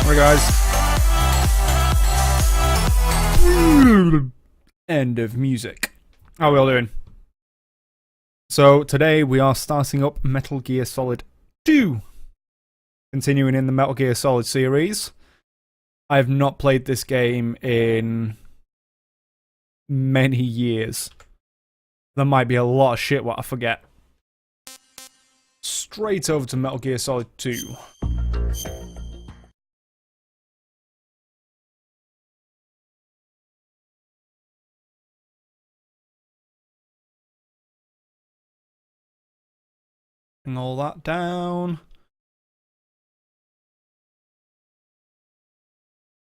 Right, guys. End of music. How are we all doing? So, today we are starting up Metal Gear Solid 2. Continuing in the Metal Gear Solid series. I have not played this game in many years. There might be a lot of shit what I forget. Straight over to Metal Gear Solid 2. Bring all that down.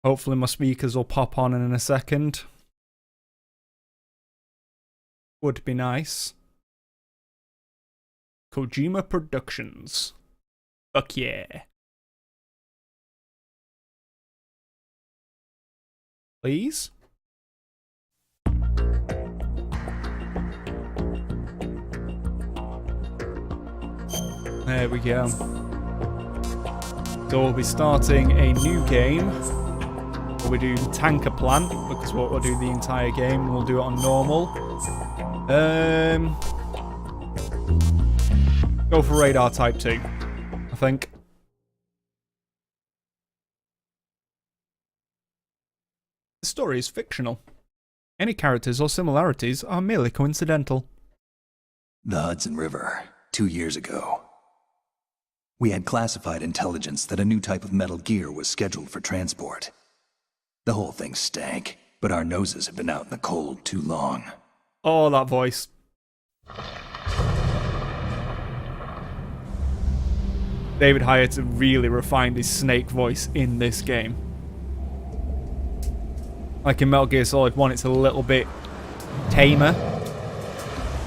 Hopefully my speakers will pop on in a second. Would be nice. Kojima Productions. Fuck yeah. Please? There we go. So we'll be starting a new game. We'll be doing Tanker Plant, because we'll do the entire game. We'll do it on normal. Go for Radar Type 2, I think. The story is fictional. Any characters or similarities are merely coincidental. The Hudson River, 2 years ago. We had classified intelligence that a new type of Metal Gear was scheduled for transport. The whole thing stank, but our noses have been out in the cold too long. Oh, that voice. David Hyatt really refined his Snake voice in this game. Like in Metal Gear Solid 1, it's a little bit tamer.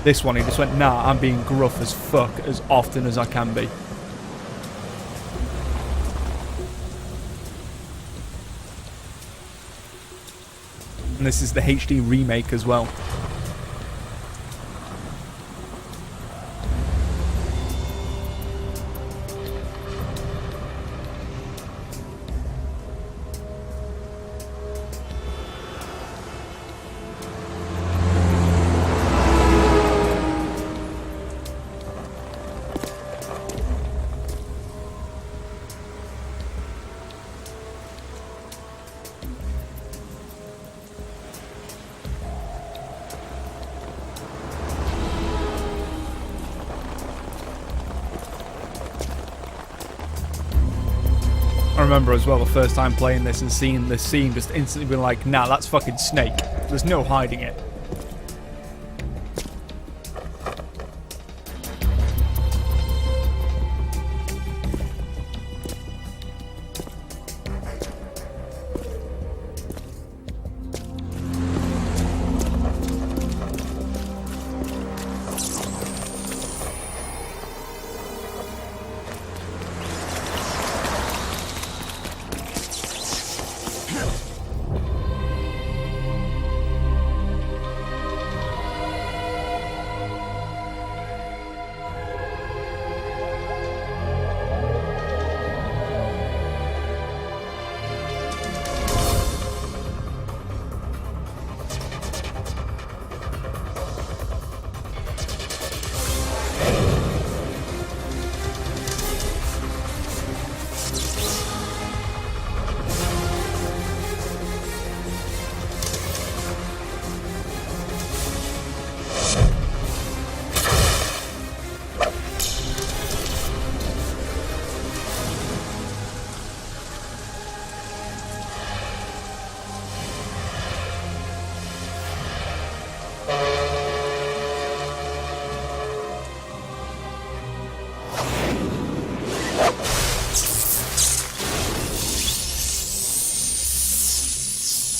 This one, he just went, nah, I'm being gruff as fuck as often as I can be. And this is the HD remake as well. I remember as well the first time playing this and seeing this scene, just instantly being like, nah, that's fucking Snake. There's no hiding it.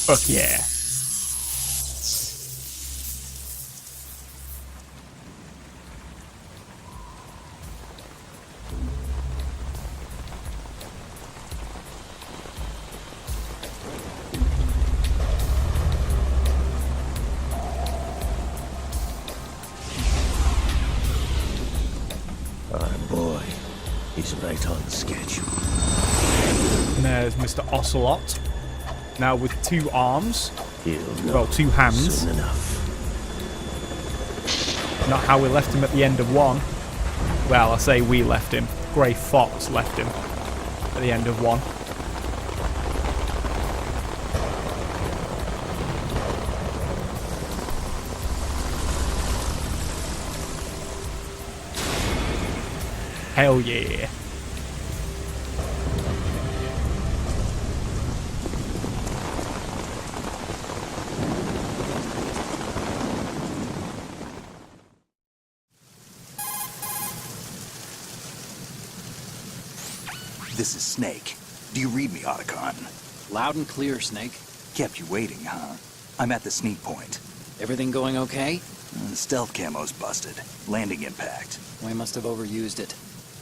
Fuck yeah. Our boy is right on schedule. And there's Mr. Ocelot. Now with 2 arms. He'll Well, 2 hands. soon enough. Not how we left him at the end of 1. Well, I say we left him. Grey Fox left him at the end of 1. Hell yeah. This is Snake. Do you read me, Otacon? Loud and clear, Snake. Kept you waiting, huh? I'm at the sneak point. Everything going okay? The stealth camo's busted. Landing impact. We must have overused it.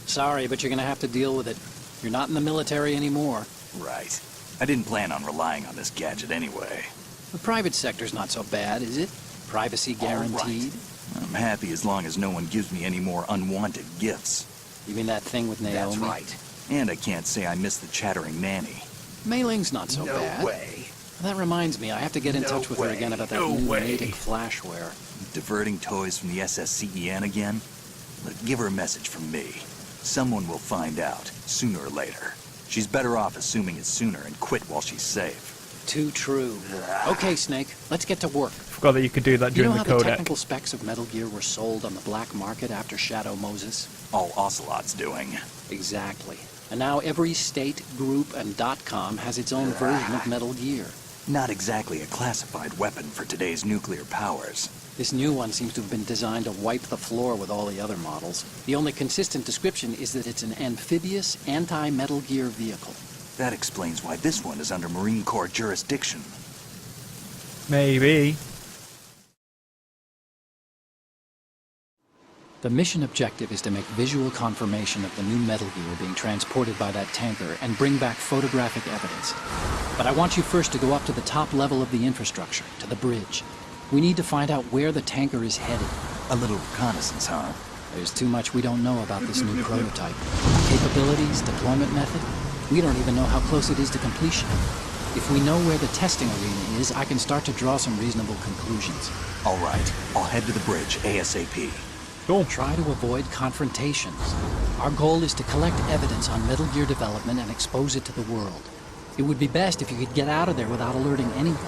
Sorry, but you're gonna have to deal with it. You're not in the military anymore. Right. I didn't plan on relying on this gadget anyway. The private sector's not so bad, is it? Privacy guaranteed? I'm happy as long as no one gives me any more unwanted gifts. You mean that thing with Naomi? That's right. And I can't say I miss the chattering nanny. Mei Ling's not so bad. way. That reminds me, I have to get in touch with her again about that new native flashware. Diverting toys from the SSCEN again? Look, give her a message from me. Someone will find out, sooner or later. She's better off assuming it sooner and quit while she's safe. Too true. Okay, Snake, let's get to work. Forgot that you could do that You during know how the the codec. technical specs of Metal Gear were sold on the black market after Shadow Moses? All Ocelot's doing. Exactly. And now every state, group, and .com has its own version of Metal Gear. Not exactly a classified weapon for today's nuclear powers. This new one seems to have been designed to wipe the floor with all the other models. The only consistent description is that it's an amphibious, anti-Metal Gear vehicle. That explains why this one is under Marine Corps jurisdiction. Maybe. The mission objective is to make visual confirmation of the new Metal Gear being transported by that tanker and bring back photographic evidence. But I want you first to go up to the top level of the infrastructure, to the bridge. We need to find out where the tanker is headed. A little reconnaissance, huh? There's too much we don't know about this new prototype. Capabilities, deployment method. We don't even know how close it is to completion. If we know where the testing arena is, I can start to draw some reasonable conclusions. All right, I'll head to the bridge ASAP. Cool. Try to avoid confrontations. Our goal is to collect evidence on Metal Gear development and expose it to the world. It would be best if you could get out of there without alerting anyone.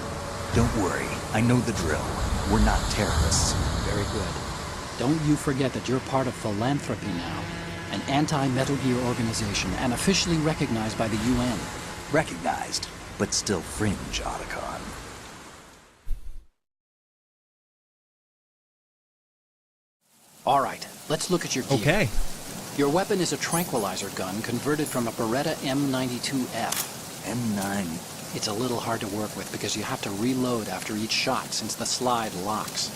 Don't worry, I know the drill. We're not terrorists. Very good. Don't you forget that you're part of Philanthropy now, an anti-Metal Gear organization and officially recognized by the UN. Recognized, but still fringe, Otacon. All right, let's look at your gear. Okay. Your weapon is a tranquilizer gun converted from a Beretta M92F. M9. It's a little hard to work with because you have to reload after each shot since the slide locks.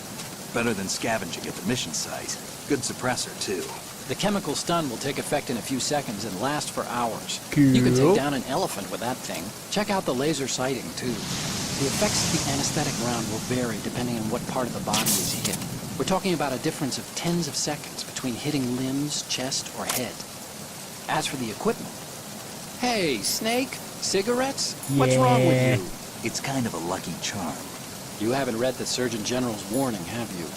Better than scavenging at the mission site. Good suppressor, too. The chemical stun will take effect in a few seconds and last for hours. Cool. You can take down an elephant with that thing. Check out the laser sighting, too. The effects of the anesthetic round will vary depending on what part of the body is hit. We're talking about a difference of tens of seconds between hitting limbs, chest, or head. As for the equipment... Hey, Snake, cigarettes? What's wrong with you? It's kind of a lucky charm. You haven't read the Surgeon General's warning, have you?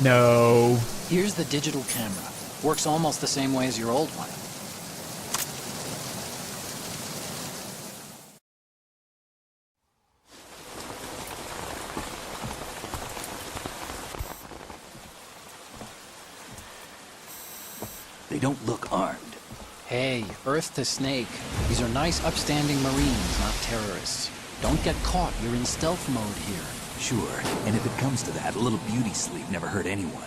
No. Here's the digital camera. Works almost the same way as your old one. They don't look armed. Hey, Earth to Snake. These are nice, upstanding Marines, not terrorists. Don't get caught. You're in stealth mode here. Sure, and if it comes to that, a little beauty sleep never hurt anyone.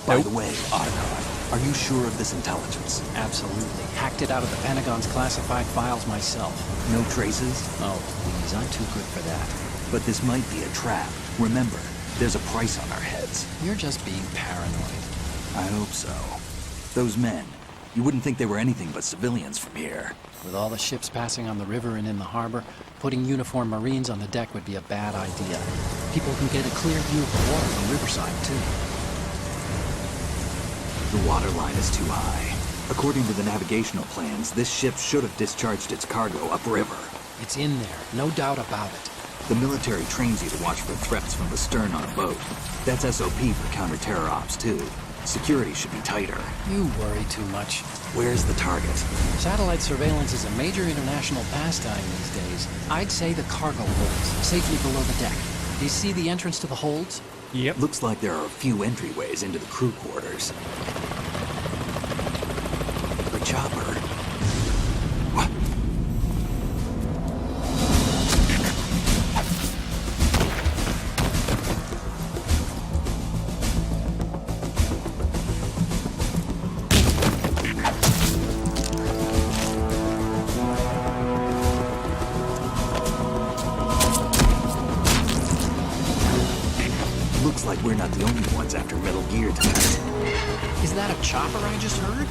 By the way, Otacon, are you sure of this intelligence? Absolutely. Hacked it out of the Pentagon's classified files myself. No traces? Oh, please, I'm too good for that. But this might be a trap. Remember, there's a price on our heads. You're just being paranoid. I hope so. Those men, you wouldn't think they were anything but civilians from here. With all the ships passing on the river and in the harbor, putting uniformed Marines on the deck would be a bad idea. People can get a clear view of the water from Riverside, too. The water line is too high. According to the navigational plans, this ship should have discharged its cargo upriver. It's in there, no doubt about it. The military trains you to watch for threats from the stern on a boat. That's SOP for counter-terror ops, too. Security should be tighter. You worry too much. Where's the target? Satellite surveillance is a major international pastime these days. I'd say the cargo holds, safely below the deck. Do you see the entrance to the holds? Yep. Looks like there are a few entryways into the crew quarters. The chopper. What? Looks like we're not the only ones after Metal Gear tonight. Is that a chopper I just heard?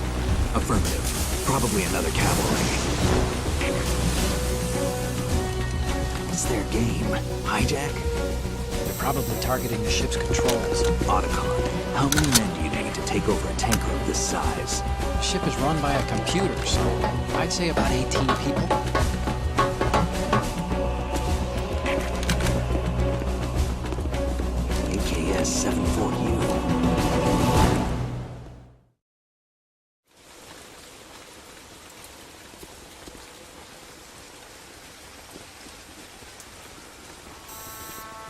Affirmative. Probably another cavalry. It's their game. Hijack? They're probably targeting the ship's controls. Otacon. How many men do you need to take over a tanker of this size? The ship is run by a computer, so I'd say about 18 people. AKS-74U.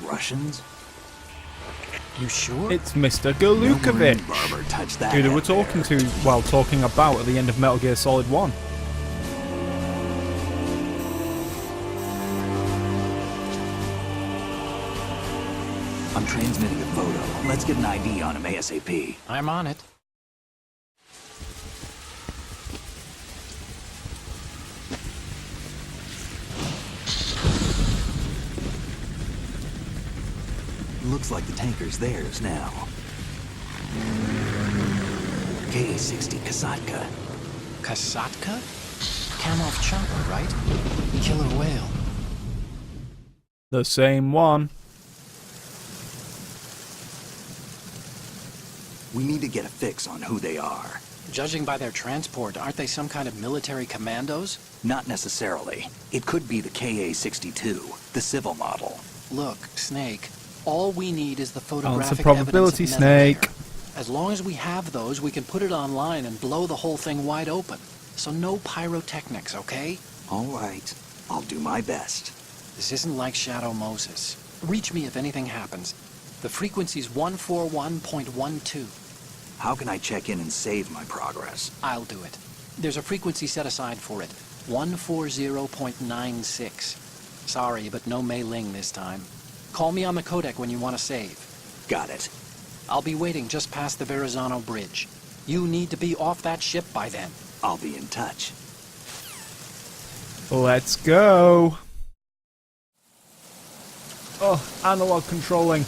Russians? You sure? It's Mr. No Marine Galukovich, barber touched that. who they were out there. talking to while talking about at the end of Metal Gear Solid 1. I'm transmitting a photo. Let's get an ID on him ASAP. I'm on it. Looks like the tanker's theirs now. KA-60 Kasatka. Kasatka? Kamov chopper, right? Killer whale. The same one. We need to get a fix on who they are. Judging by their transport, aren't they some kind of military commandos? Not necessarily. It could be the KA-62, the civil model. Look, Snake, all we need is the photographic probability, evidence of metal Snake. layer. As long as we have those, we can put it online and blow the whole thing wide open. So no pyrotechnics, okay? All right. I'll do my best. This isn't like Shadow Moses. Reach me if anything happens. The frequency's 141.12. How can I check in and save my progress? I'll do it. There's a frequency set aside for it. 140.96. Sorry, but no Mei Ling this time. Call me on the codec when you want to save. Got it. I'll be waiting just past the Verrazano Bridge. You need to be off that ship by then. I'll be in touch. Let's go. Oh, analog controlling.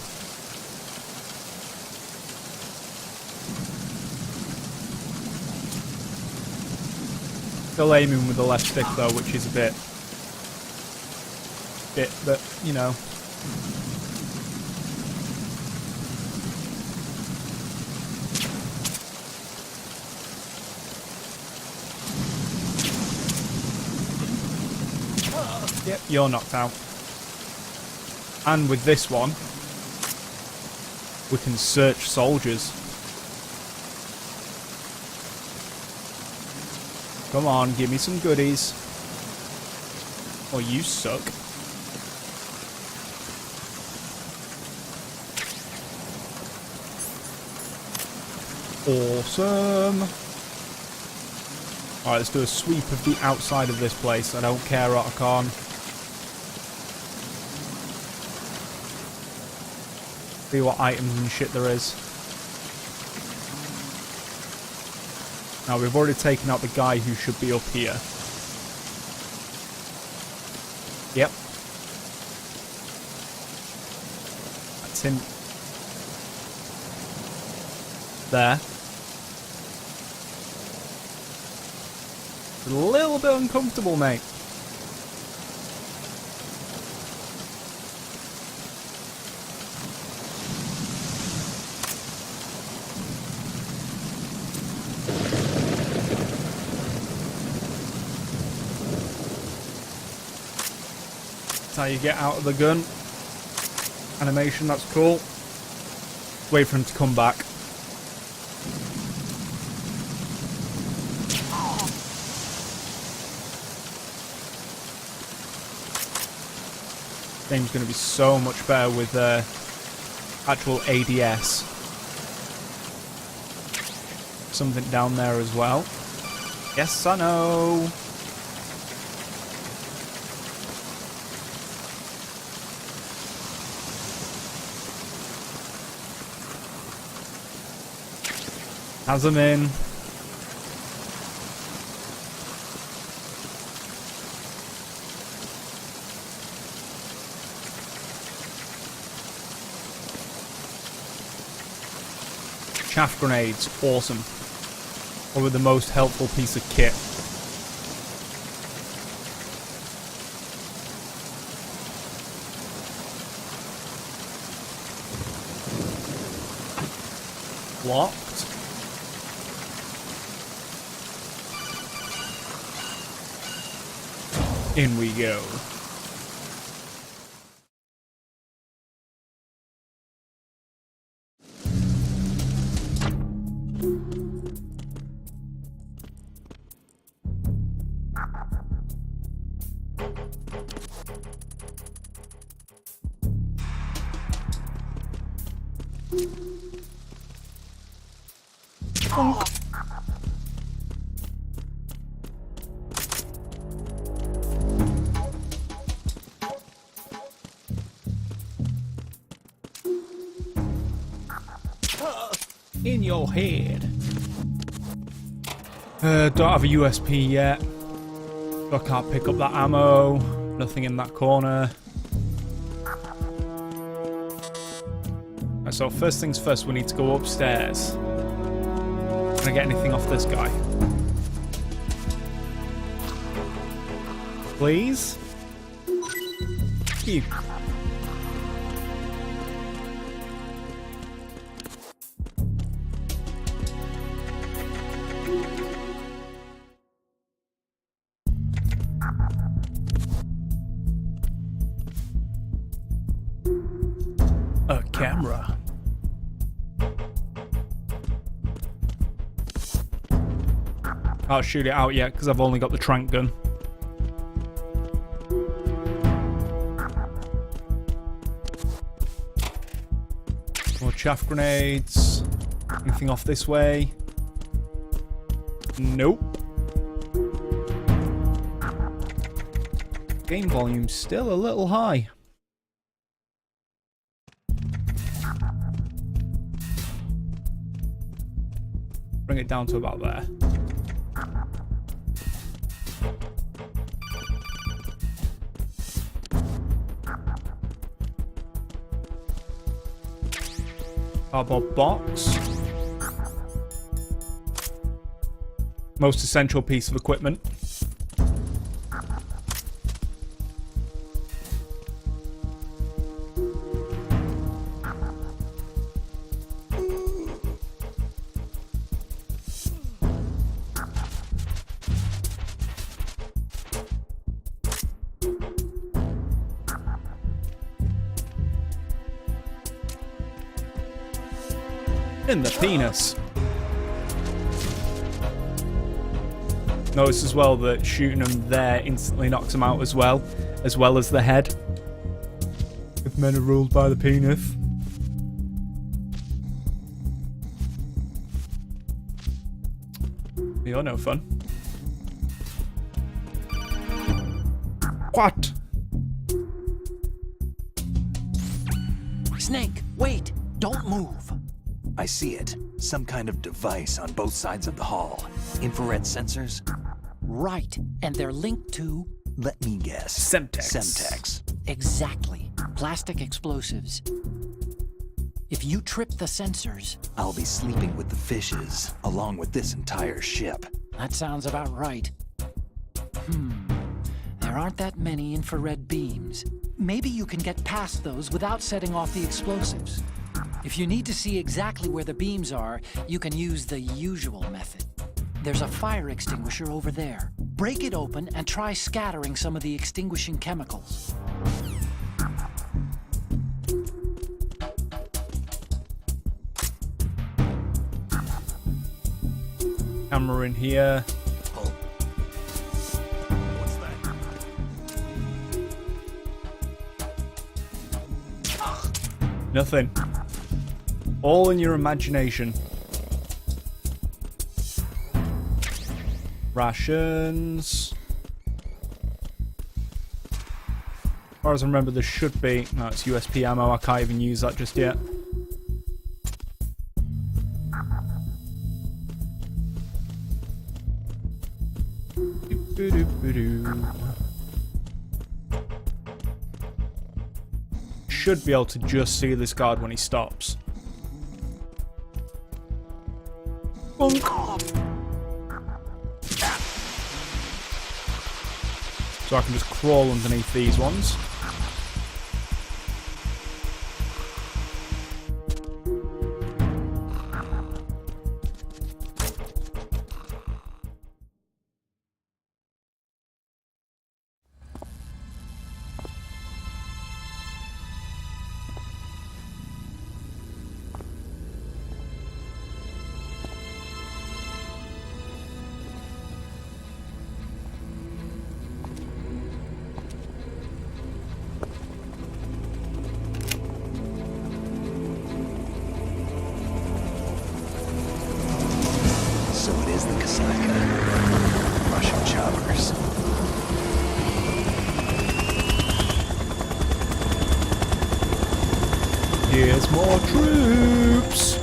Still aiming with the left stick though, which is a bit, but you know. Yep, you're knocked out. And with this one, we can search soldiers. Come on, give me some goodies. Or you suck. Awesome. Alright, let's do a sweep of the outside of this place. I don't care, Otacon. See what items and shit there is. Now, we've already taken out the guy who should be up here. Yep. That's him. There. It's a little bit uncomfortable, mate. That's how you get out of the gun. Animation, that's cool. Wait for him to come back. Game's going to be so much better with actual ADS. Something down there as well. Yes, I know. Has them in. Chaff grenades, awesome. Probably the most helpful piece of kit. Locked. In we go. In your head. Don't have a USP yet. I can't pick up that ammo. Nothing in that corner. Right, so first things first, we need to go upstairs. Can I get anything off this guy? Please? Thank you. A camera. Can't shoot it out yet because I've only got the trank gun. More chaff grenades. Anything off this way? Nope. Game volume's still a little high. Bring it down to about there. Cardboard box. Most essential piece of equipment. In the penis. Notice as well that shooting them there instantly knocks them out as well as the head. If men are ruled by the penis. You're no fun. What? Snake, wait! Don't move! I see it. Some kind of device on both sides of the hall. Infrared sensors? Right, and they're linked to... Let me guess. Semtex. Semtex. Exactly. Plastic explosives. If you trip the sensors... I'll be sleeping with the fishes, along with this entire ship. That sounds about right. There aren't that many infrared beams. Maybe you can get past those without setting off the explosives. If you need to see exactly where the beams are, you can use the usual method. There's a fire extinguisher over there. break it open and try scattering some of the extinguishing chemicals. Camera in here. Oh. What's that? Nothing. All in your imagination. Rations. As far as I remember, there should be. No, it's USP ammo. I can't even use that just yet. Should be able to just see this guard when he stops. Bonk. So I can just crawl underneath these ones. So it is the Kasaka. Russian choppers. Here's more troops.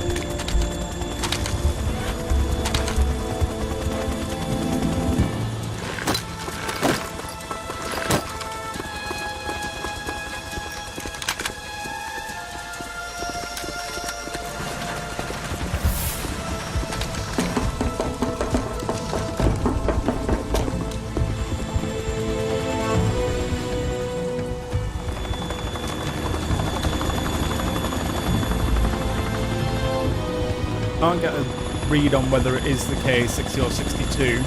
Can't get a read on whether it is the K60 or 62.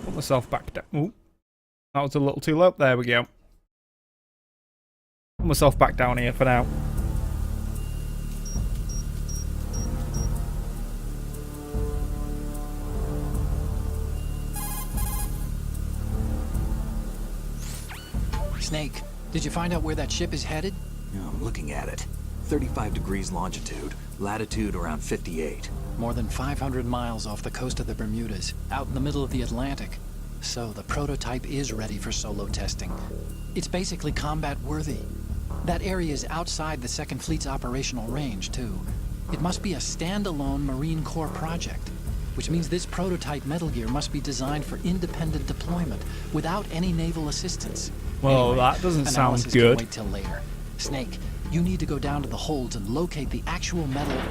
Put myself back down. Ooh, that was a little too low. There we go. Put myself back down here for now. Snake, did you find out where that ship is headed? Yeah, I'm looking at it. 35 degrees longitude, latitude around 58. More than 500 miles off the coast of the Bermudas, out in the middle of the Atlantic. So the prototype is ready for solo testing. It's basically combat worthy. That area is outside the Second Fleet's operational range, too. It must be a standalone Marine Corps project, which means this prototype Metal Gear must be designed for independent deployment without any naval assistance. Well, Anyway, that doesn't sound analysis good. Can wait till later. Snake, you need to go down to the holds and locate the actual metal.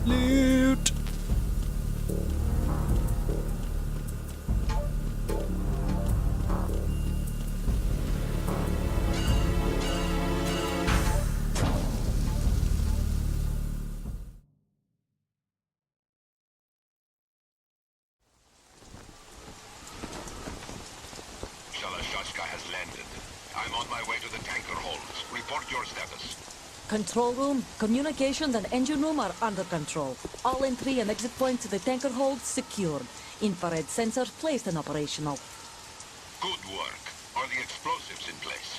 Loot. Shalashaska has landed. I'm on my way to the tanker holds. Report your status. Control room, communications and engine room are under control. All entry and exit points to the tanker hold secured. Infrared sensors placed and operational. Good work. Are the explosives in place?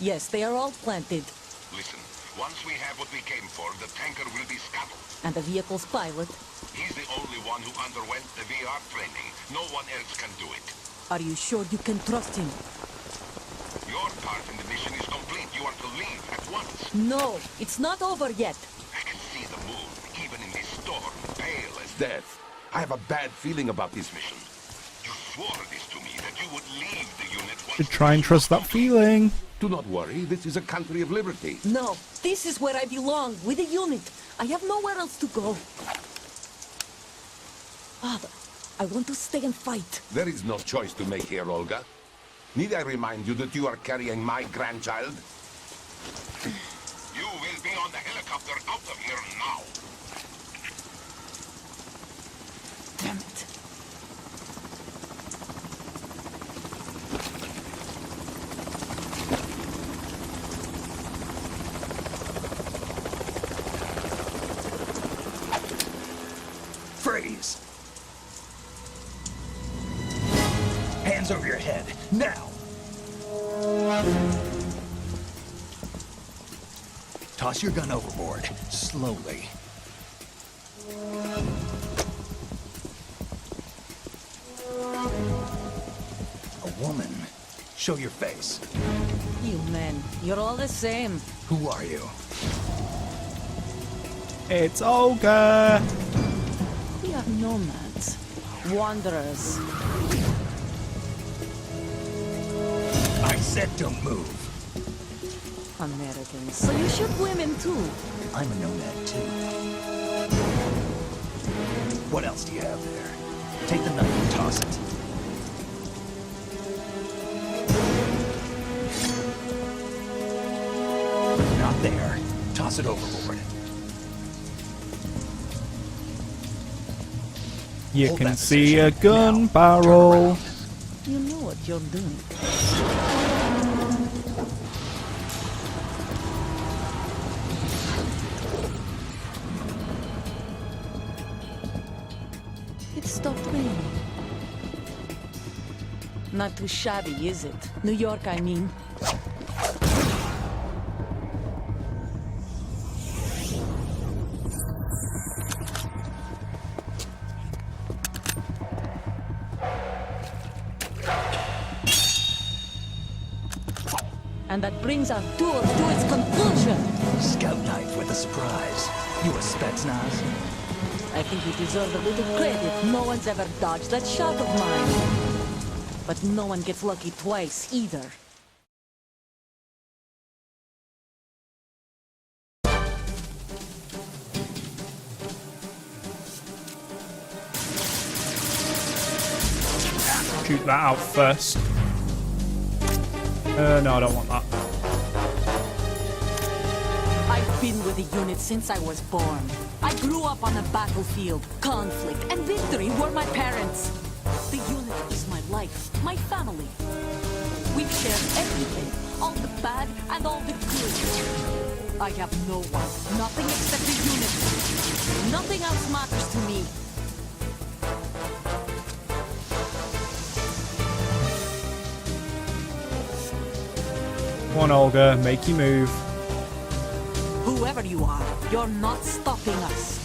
Yes, they are all planted. Listen, once we have what we came for, the tanker will be scuttled. And the vehicle's pilot. He's the only one who underwent the VR training. No one else can do it. Are you sure you can trust him? Your part in the mission is complete. You are to leave at once. No, it's not over yet. I can see the moon, even in this storm, pale as death. I have a bad feeling about this mission. You swore this to me, that you would leave the unit Should try and trust that feeling. Do not worry, this is a country of liberty. No, this is where I belong, with the unit. I have nowhere else to go. Father, I want to stay and fight. There is no choice to make here, Olga. Need I remind you that you are carrying my grandchild? You will be on the helicopter out of here now. Damn it. Freeze! Hands over your head, now! Toss your gun overboard, slowly. A woman. Show your face. You men, you're all the same. Who are you? It's Olga. We are nomads, wanderers. I said don't move. Americans. So you shoot women too. I'm a nomad too. What else do you have there? Take the knife and toss it. Not there. Toss it overboard. You Hold can that see a position. gun Now, barrel. turn around. You know what you're doing. It stopped raining. Not too shabby, is it? New York, I mean. And that brings our tour to its conclusion. Scout knife with a surprise. You a Spetsnaz? I think you deserve a little credit. No one's ever dodged that shot of mine. But no one gets lucky twice, either. Shoot that out first. No, I don't want that. I've been with the unit since I was born. I grew up on the battlefield. Conflict and victory were my parents. The unit is my life, my family. We've shared everything, all the bad and all the good. I have no one, nothing except the unit. Nothing else matters to me. Come on, Olga, make you move. Whoever you are, you're not stopping us.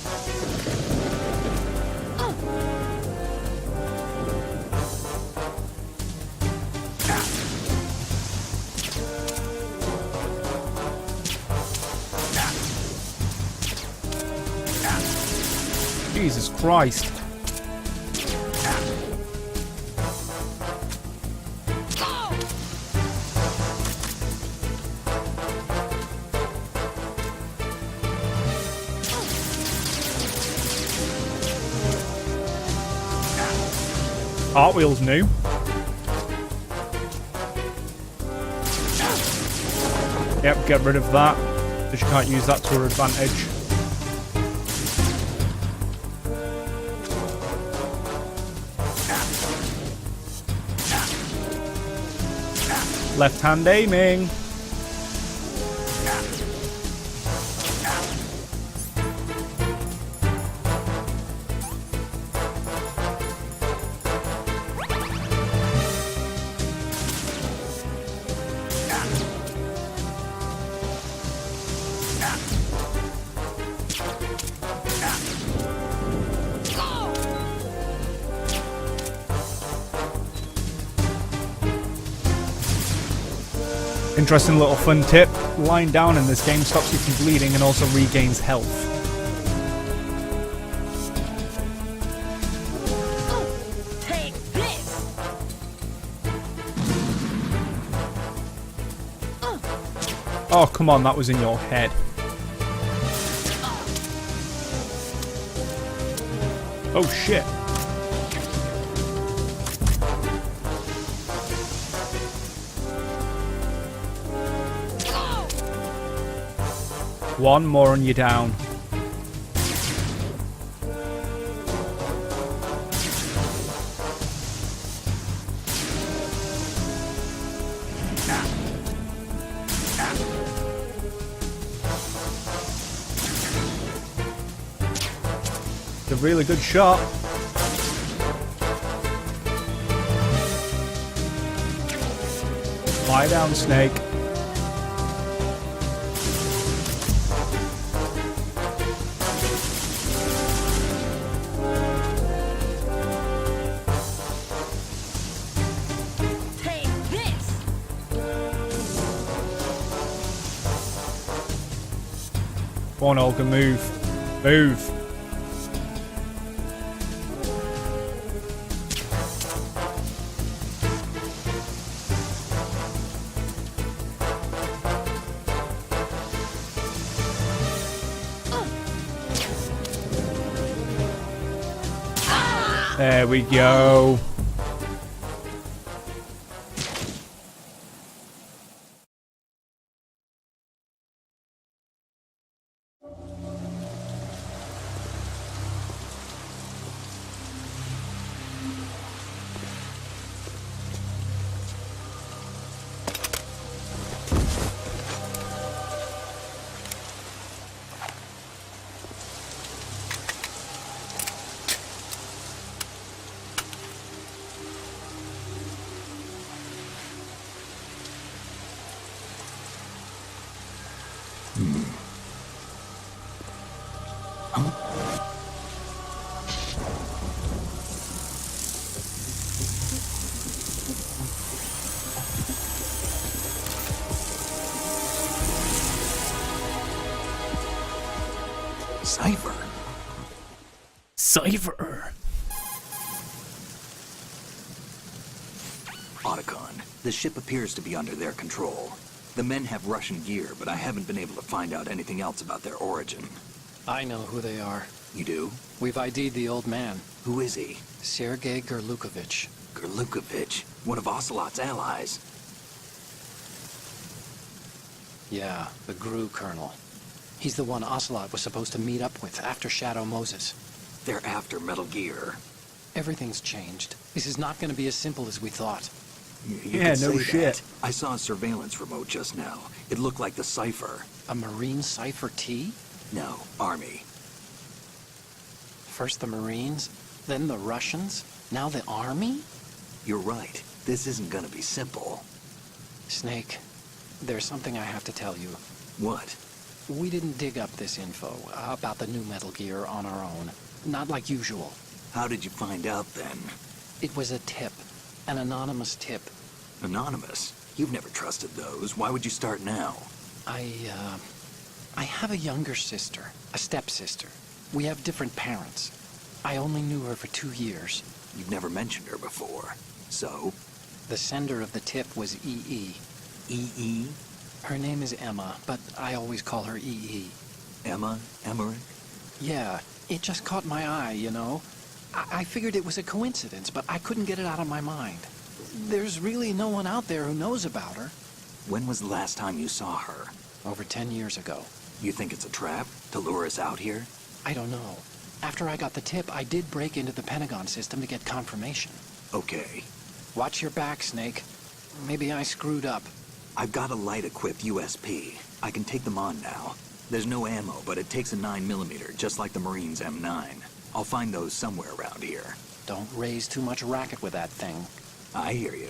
Jesus Christ. Cartwheel's new. Yep, get rid of that, because you can't use that to our advantage. Left hand aiming. Interesting little fun tip, lying down in this game stops you from bleeding and also regains health. Take this! Oh, come on, that was in your head. Oh, shit. One more and you're down. It's a really good shot. Lie down, Snake. Take this! Come on, Olga, move. Move. There we go. Cypher? Cypher. Otacon, the ship appears to be under their control. The men have Russian gear, but I haven't been able to find out anything else about their origin. I know who they are. You do? We've ID'd the old man, Who is he? Sergei Gerlukovich. Gerlukovich, one of Ocelot's allies. Yeah, the GRU colonel. He's the one Ocelot was supposed to meet up with after Shadow Moses. They're after Metal Gear. Everything's changed. This is not going to be as simple as we thought. You Yeah, could no say shit. that. I saw a surveillance remote just now. It looked like the Cypher. A Marine Cypher T? No, Army. First the Marines, then the Russians, now the Army? You're right. This isn't gonna be simple. Snake, there's something I have to tell you. What? We didn't dig up this info about the new Metal Gear on our own. Not like usual. How did you find out then? It was a tip. An anonymous tip. Anonymous? You've never trusted those. Why would you start now? I have a younger sister, a stepsister. We have different parents. I only knew her for 2 years. You've never mentioned her before. So? The sender of the tip was EE. EE? Her name is Emma, but I always call her EE. Emma? Emmerich? Yeah, it just caught my eye, you know? I figured it was a coincidence, but I couldn't get it out of my mind. There's really no one out there who knows about her. When was the last time you saw her? Over 10 years ago. You think it's a trap? To lure us out here? I don't know. After I got the tip, I did break into the Pentagon system to get confirmation. Okay. Watch your back, Snake. Maybe I screwed up. I've got a light-equipped USP. I can take them on now. There's no ammo, but it takes a 9mm, just like the Marines' M9. I'll find those somewhere around here. Don't raise too much racket with that thing. I hear you.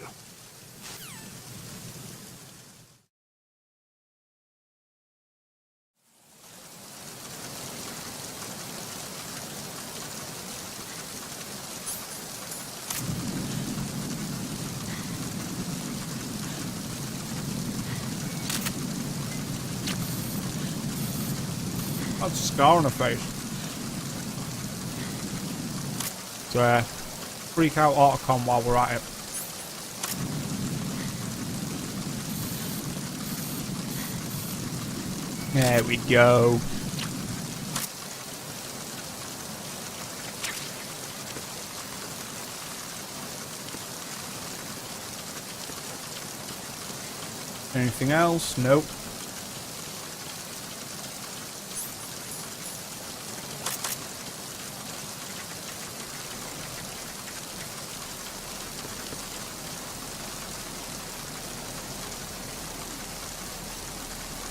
That's a scar on her face. So, freak out Otacon while we're at it. There we go. Anything else? Nope.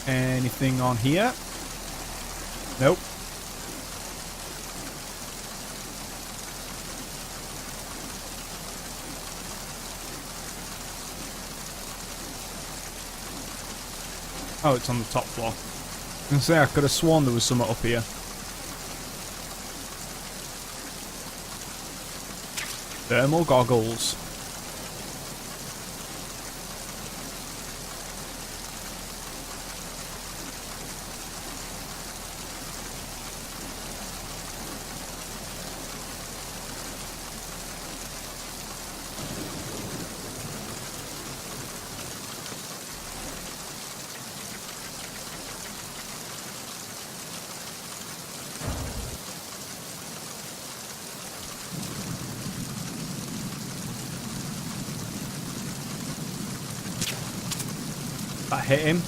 Anything on here? Nope. Oh, it's on the top floor. I was gonna say, I could have sworn there was something up here. Thermal goggles. That hit him.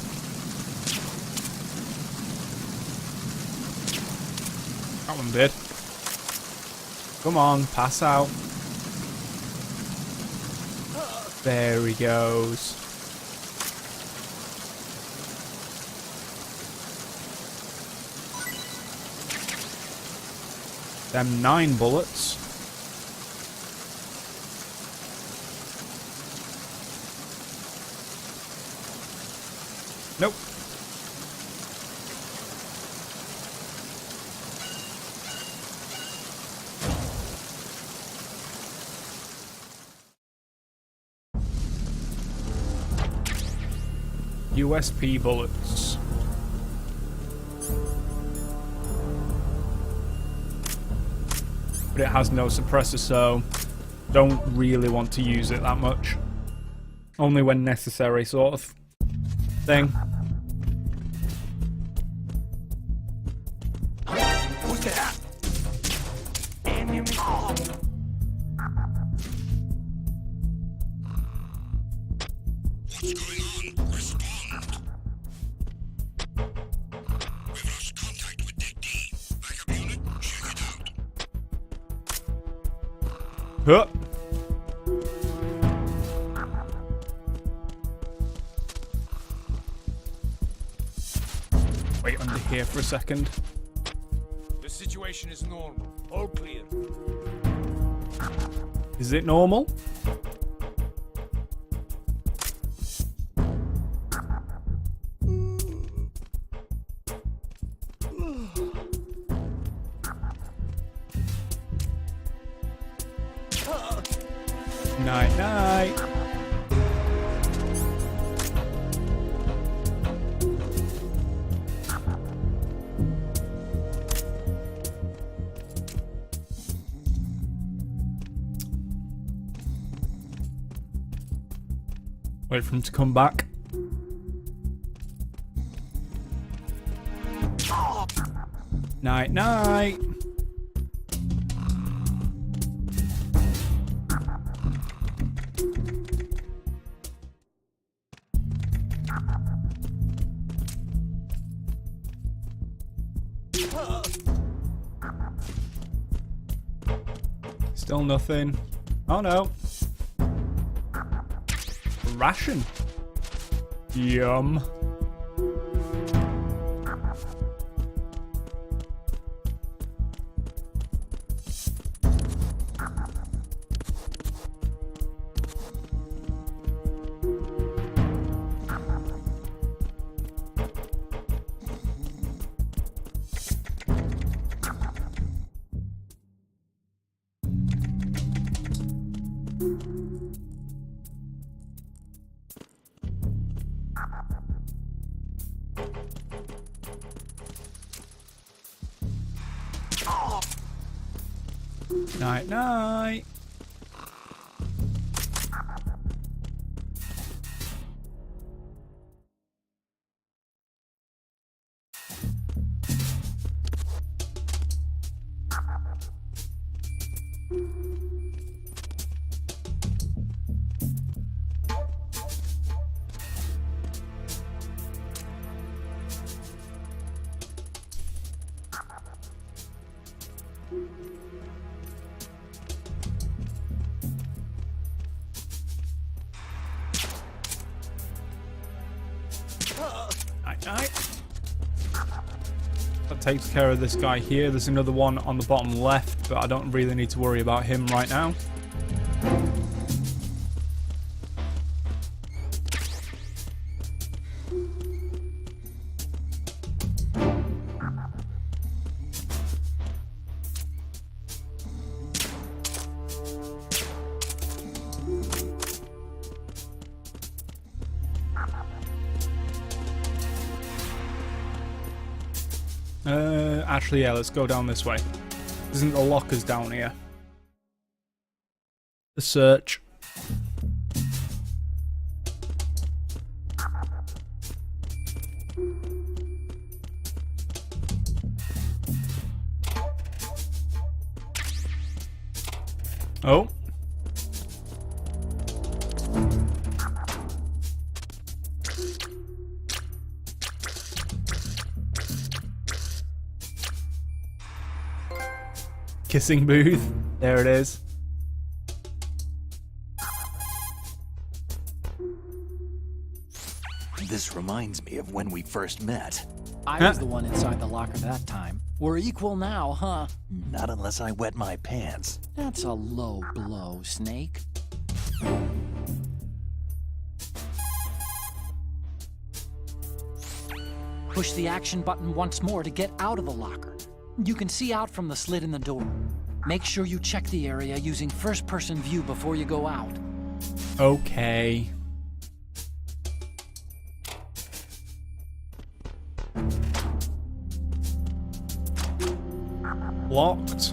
That one did. Come on, pass out. There he goes. Them 9 bullets. Nope. USP bullets. But it has no suppressor, so don't really want to use it that much. Only when necessary, sort of thing. Who's there? Enemy. What's going on? Respond. We've lost contact with Deck D. Backup unit, check it out. Huh. Wait under here for a second. The situation is normal. All clear. Is it normal? Night night. Wait for him to come back. Night night. Still nothing. Oh no. Ration. Yum. Night night. Night. That takes care of this guy here. There's another one on the bottom left, but I don't really need to worry about him right now. Actually, yeah, let's go down this way. Isn't the lockers down here? The search. Oh. Kissing booth. There it is. This reminds me of when we first met. I was the one inside the locker that time. We're equal now, huh? Not unless I wet my pants. That's a low blow, Snake. Push the action button once more to get out of the locker. You can see out from the slit in the door. Make sure you check the area using first-person view before you go out. Okay. Locked.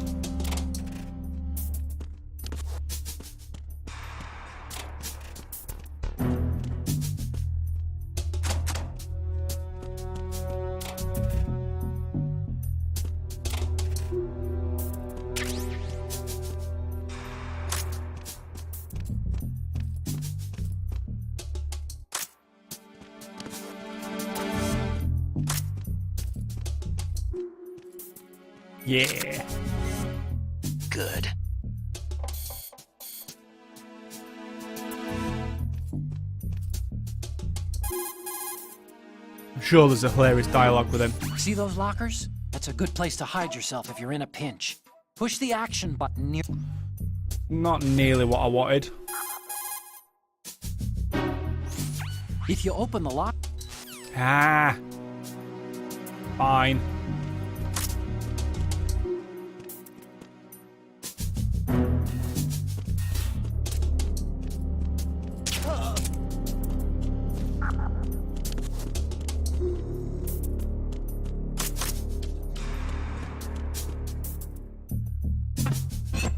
Yeah. Good. I'm sure there's a hilarious dialogue with him. See those lockers? That's a good place to hide yourself if you're in a pinch. Push the action button near... Not nearly what I wanted. If you open the lock... Ah. Fine.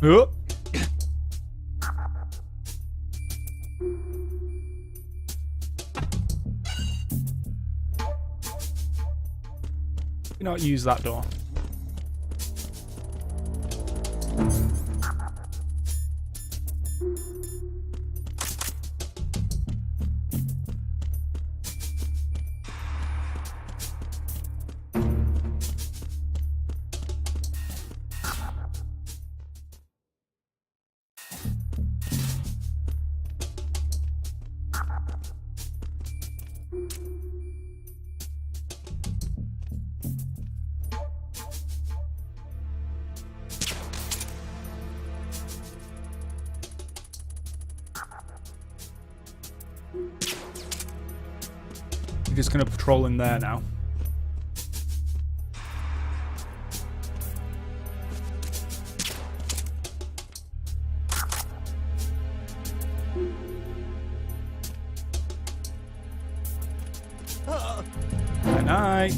Oh. You not use that door. We're just gonna patrol in there now. Night night.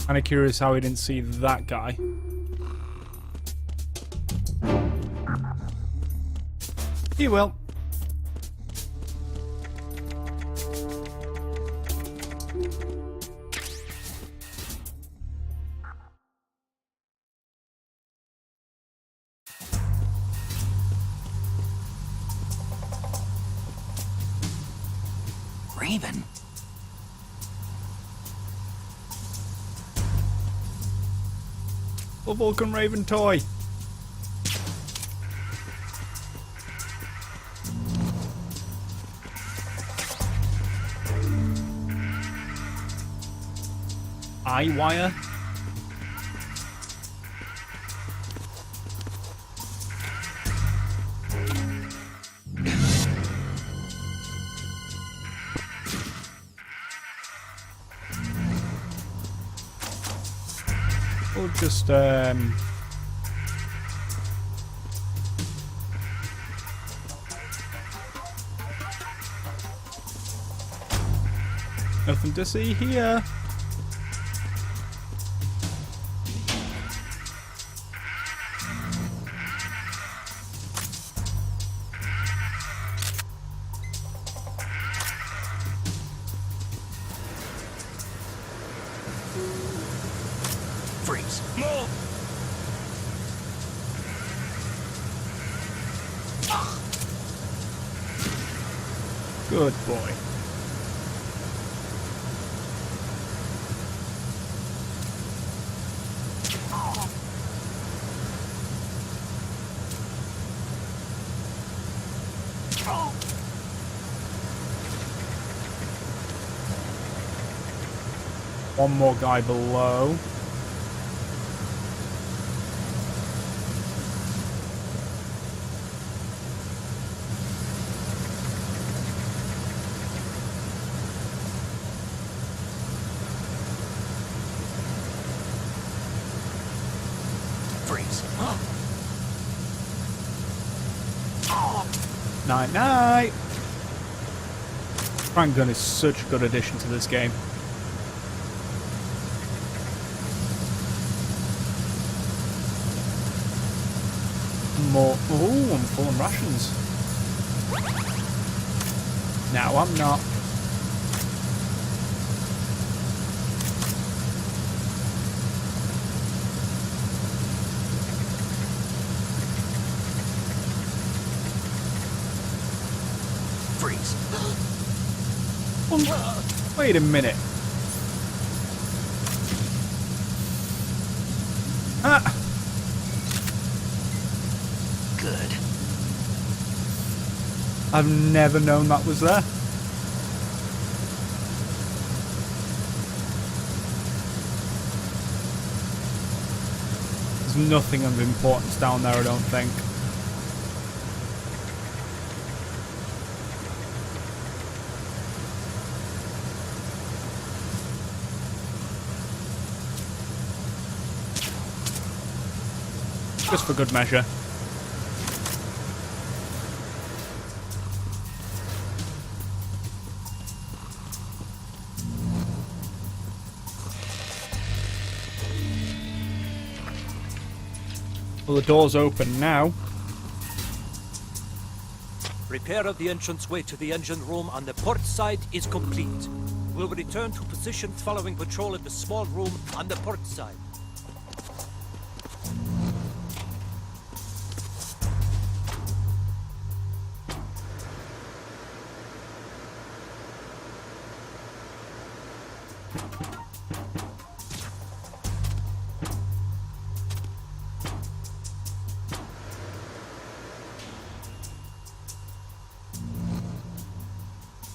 Kinda curious how he didn't see that guy. He will. Raven. A Vulcan Raven toy. eye wire. We'll just nothing to see here. Freeze. Move! Good boy. One more guy below. Freeze. Night night. Prank gun is such a good addition to this game. More. Ooh, I'm full of rations. No, I'm not. Freeze. Wait a minute. Ah! Good. I've never known that was there. There's nothing of importance down there, I don't think. Just for good measure. Well, the door's open now. Repair of the entranceway to the engine room on the port side is complete. We'll return to position following patrol at the small room on the port side.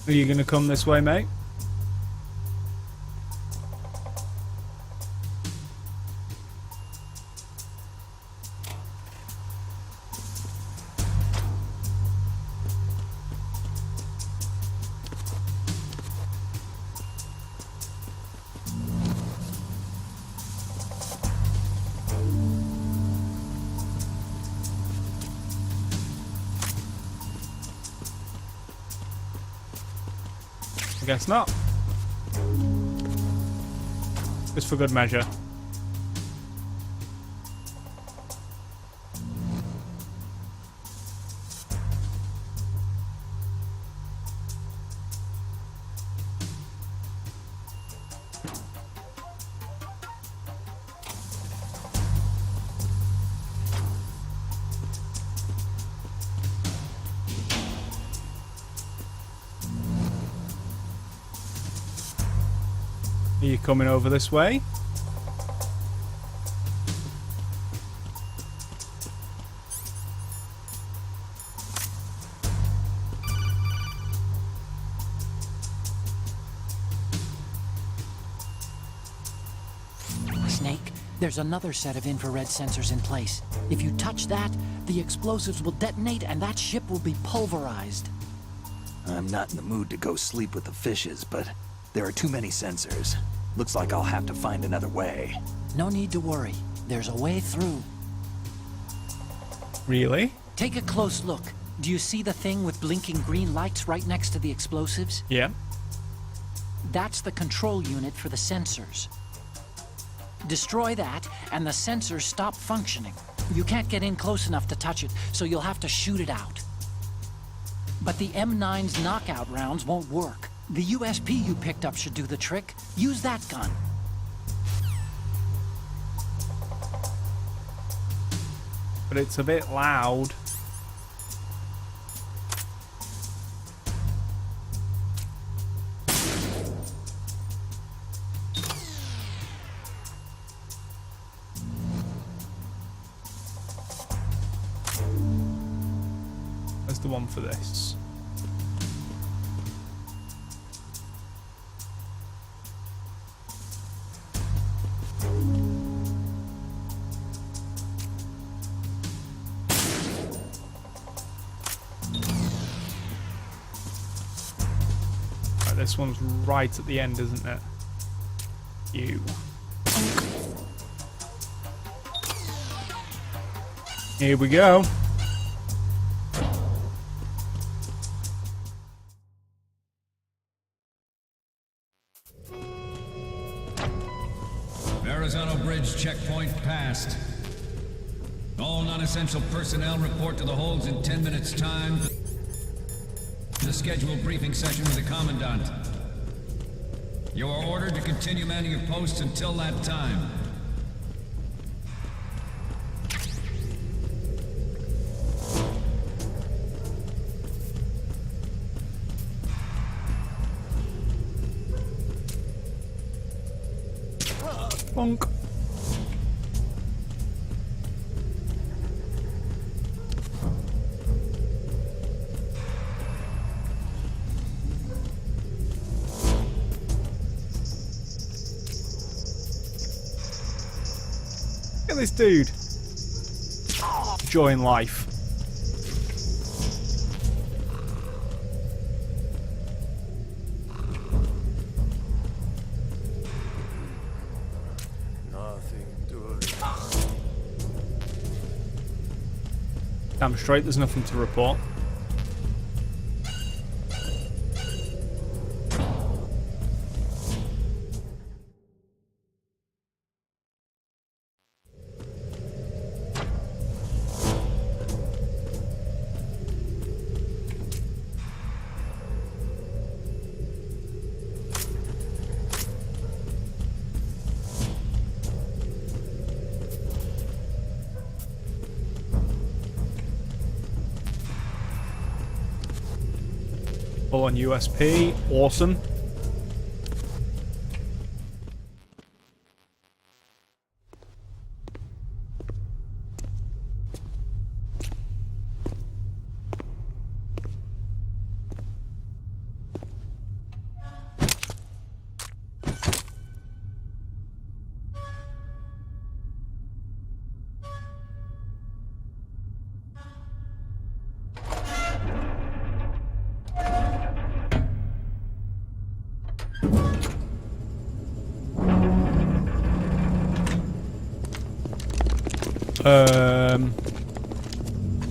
Are you gonna come this way, mate? I guess not. Just for good measure. Are you coming over this way? Snake, there's another set of infrared sensors in place. If you touch that, the explosives will detonate and that ship will be pulverized. I'm not in the mood to go sleep with the fishes, but there are too many sensors. Looks like I'll have to find another way. No need to worry. There's a way through. Really? Take a close look. Do you see the thing with blinking green lights right next to the explosives? Yeah. That's the control unit for the sensors. Destroy that, and the sensors stop functioning. You can't get in close enough to touch it, so you'll have to shoot it out. But the M9's knockout rounds won't work. The USP you picked up should do the trick. Use that gun. But it's a bit loud. That's the one for this. Right, this one's right at the end, isn't it? You. Here we go. Verrazano Bridge checkpoint passed. All non-essential personnel report to the holds in 10 minutes' time. The scheduled briefing session with the Commandant. You are ordered to continue manning your posts until that time. Bonk. Look at this dude. Joy in life. Damn straight, there's nothing to report. Full on USP, awesome.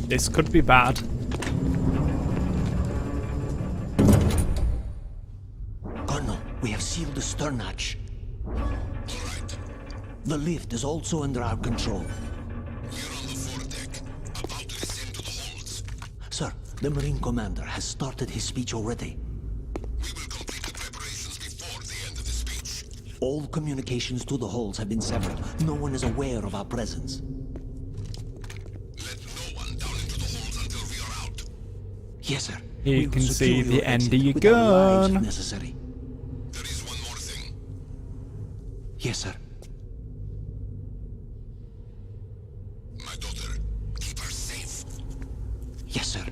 This could be bad. Colonel, we have sealed the stern hatch. The lift is also under our control. We're on the foredeck, about to descend to the holds. Sir, the Marine Commander has started his speech already. We will complete the preparations before the end of the speech. All communications to the holds have been severed. No one is aware of our presence. Let no one down into the holds until we are out. Yes, sir. You We will can secure see the your end exit of your with our lives gun. if necessary. There is one more thing. Yes, sir. My daughter, keep her safe. Yes, sir.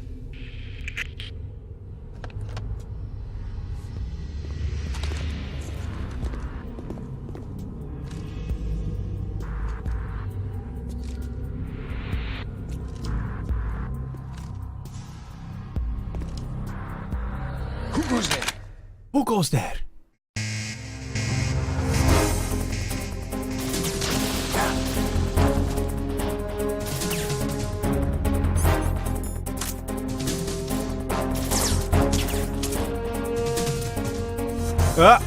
Who goes there? Ah!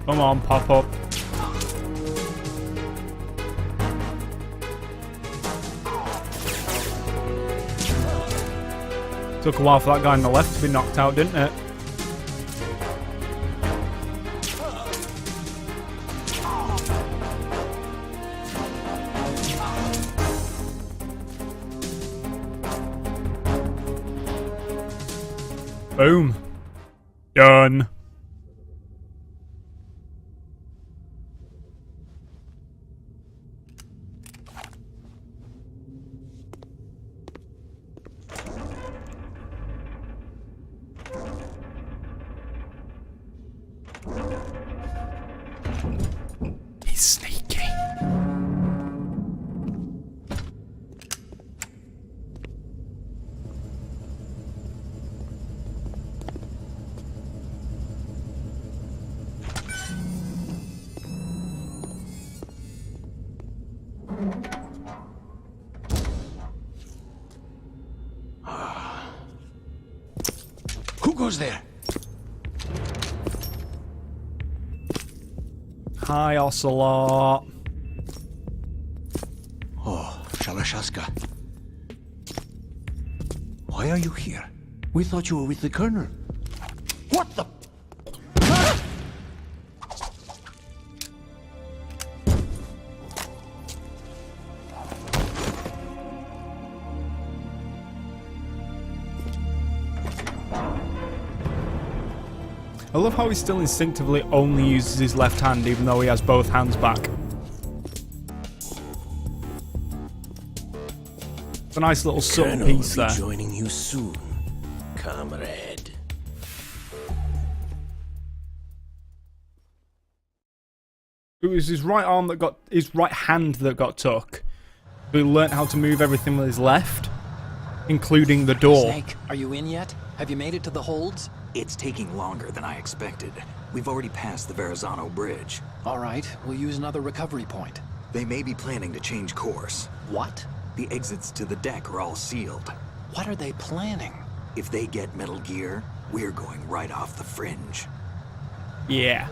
Come on, pop up. Took a while for that guy on the left to be knocked out, didn't it? Boom. Done. He's sneaky. Who goes there? Hi, Ocelot. Oh, Shalashaska. Why are you here? We thought you were with the Colonel. What the? I love how he still instinctively only uses his left hand even though he has both hands back. It's a nice little subtle piece there. Joining you soon, comrade. It was his right arm that got, his right hand that got took. But he learnt how to move everything with his left, including the door. Snake, are you in yet? Have you made it to the holds? It's taking longer than I expected. We've already passed the Verrazano Bridge. All right, we'll use another recovery point. They may be planning to change course. What? The exits to the deck are all sealed. What are they planning? If they get Metal Gear, we're going right off the fringe. Yeah.